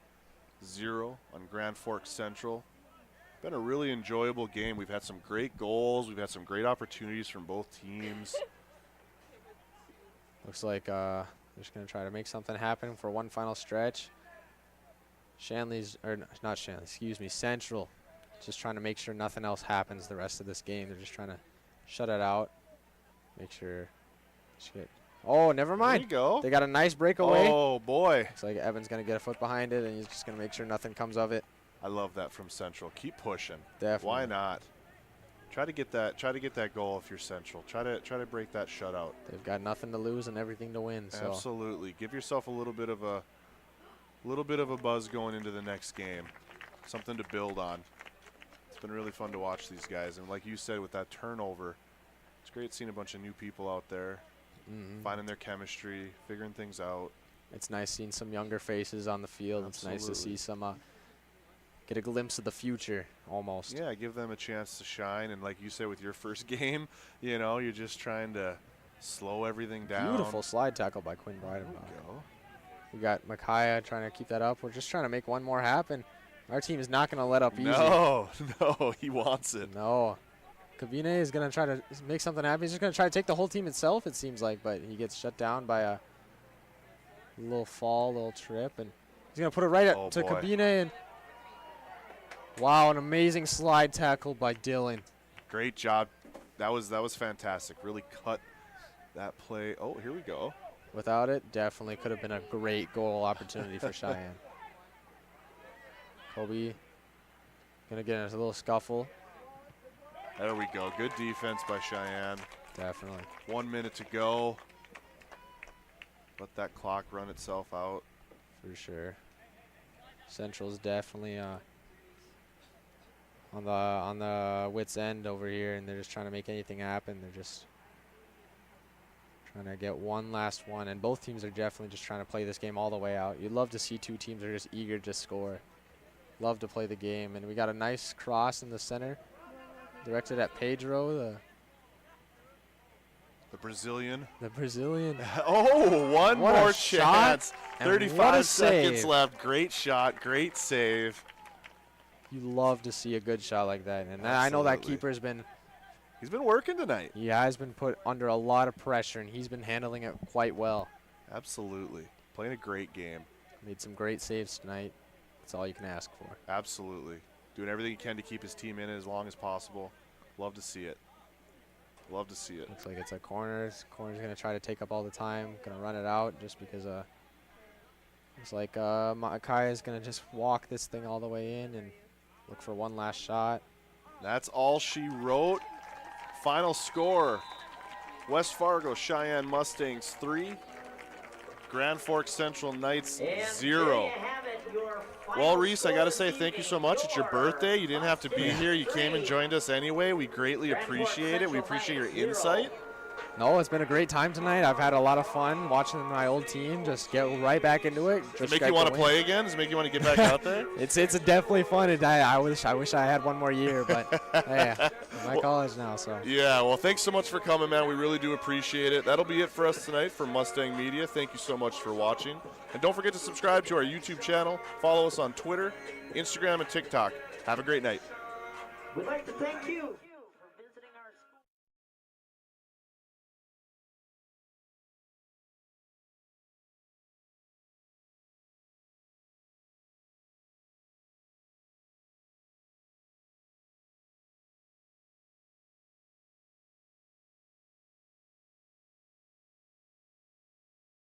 on Grand Forks Central. Been a really enjoyable game. We've had some great goals. We've had some great opportunities from both teams. Looks like Just going to try to make something happen for one final stretch. Not Shanley, excuse me, Central. Just trying to make sure nothing else happens the rest of this game. They're just trying to shut it out. Make sure. Oh, never mind. There you go. They got a nice breakaway. Oh, boy. Looks like Evan's going to get a foot behind it, and he's just going to make sure nothing comes of it. I love that from Central. Keep pushing. Definitely. Why not? Try to get that goal if you're Central. Try to break that shutout. They've got nothing to lose and everything to win. So. Absolutely. Give yourself a little bit of a buzz going into the next game. Something to build on. It's been really fun to watch these guys, and like you said, with that turnover, it's great seeing a bunch of new people out there, finding their chemistry, figuring things out. It's nice seeing some younger faces on the field. Absolutely. It's nice to see some get a glimpse of the future almost. Yeah, give them a chance to shine, and like you said with your first game, you know, you're just trying to slow everything down. Beautiful slide tackle by Quinn Breidenbach. There we go. We got Micaiah trying to keep that up. We're just trying to make one more happen. Our team is not going to let up easy. No, he wants it. No. Kabine is going to try to make something happen. He's just going to try to take the whole team itself, it seems like, but he gets shut down by a little fall, little trip, and he's going to put it right to Kabine. And wow, an amazing slide tackle by Dylan. Great job. That was fantastic. Really cut that play. Oh, here we go. Without it, definitely could have been a great goal opportunity for Cheyenne. Kobe gonna get in a little scuffle. There we go. Good defense by Cheyenne. Definitely. 1 minute to go. Let that clock run itself out. For sure. Central's definitely on the wits end over here, and they're just trying to make anything happen. They're just trying to get one last one, and both teams are definitely just trying to play this game all the way out. You'd love to see two teams that are just eager to score. Love to play the game, and we got a nice cross in the center, directed at Pedro, the Brazilian. The Brazilian. Oh, one what more a chance. Shot, 35 seconds save. left. Great shot. Great save. You love to see a good shot like that, and I know that keeper's been. He's been working tonight. He has been put under a lot of pressure, and he's been handling it quite well. Absolutely. Playing a great game. Made some great saves tonight. That's all you can ask for. Absolutely. Doing everything he can to keep his team in it as long as possible. Love to see it. Love to see it. Looks like it's a corners. Corners going to try to take up all the time. Going to run it out just because looks like Micaiah is going to just walk this thing all the way in and look for one last shot. That's all she wrote. Final score, West Fargo Cheyenne Mustangs 3, Grand Forks Central Knights 0. Well, Reese, I got to say thank you so much. It's your birthday. You didn't have to be here. You came and joined us anyway. We greatly appreciate it. We appreciate your insight. No, it's been a great time tonight. I've had a lot of fun watching my old team just get right back into it. Does it make you want to play again? Does it make you want to get back out there? It's definitely fun. And I wish I had one more year, but hey, I'm at college now, so. Yeah, well, thanks so much for coming, man. We really do appreciate it. That'll be it for us tonight from Mustang Media. Thank you so much for watching. And don't forget to subscribe to our YouTube channel. Follow us on Twitter, Instagram, and TikTok. Have a great night. We'd like to thank you.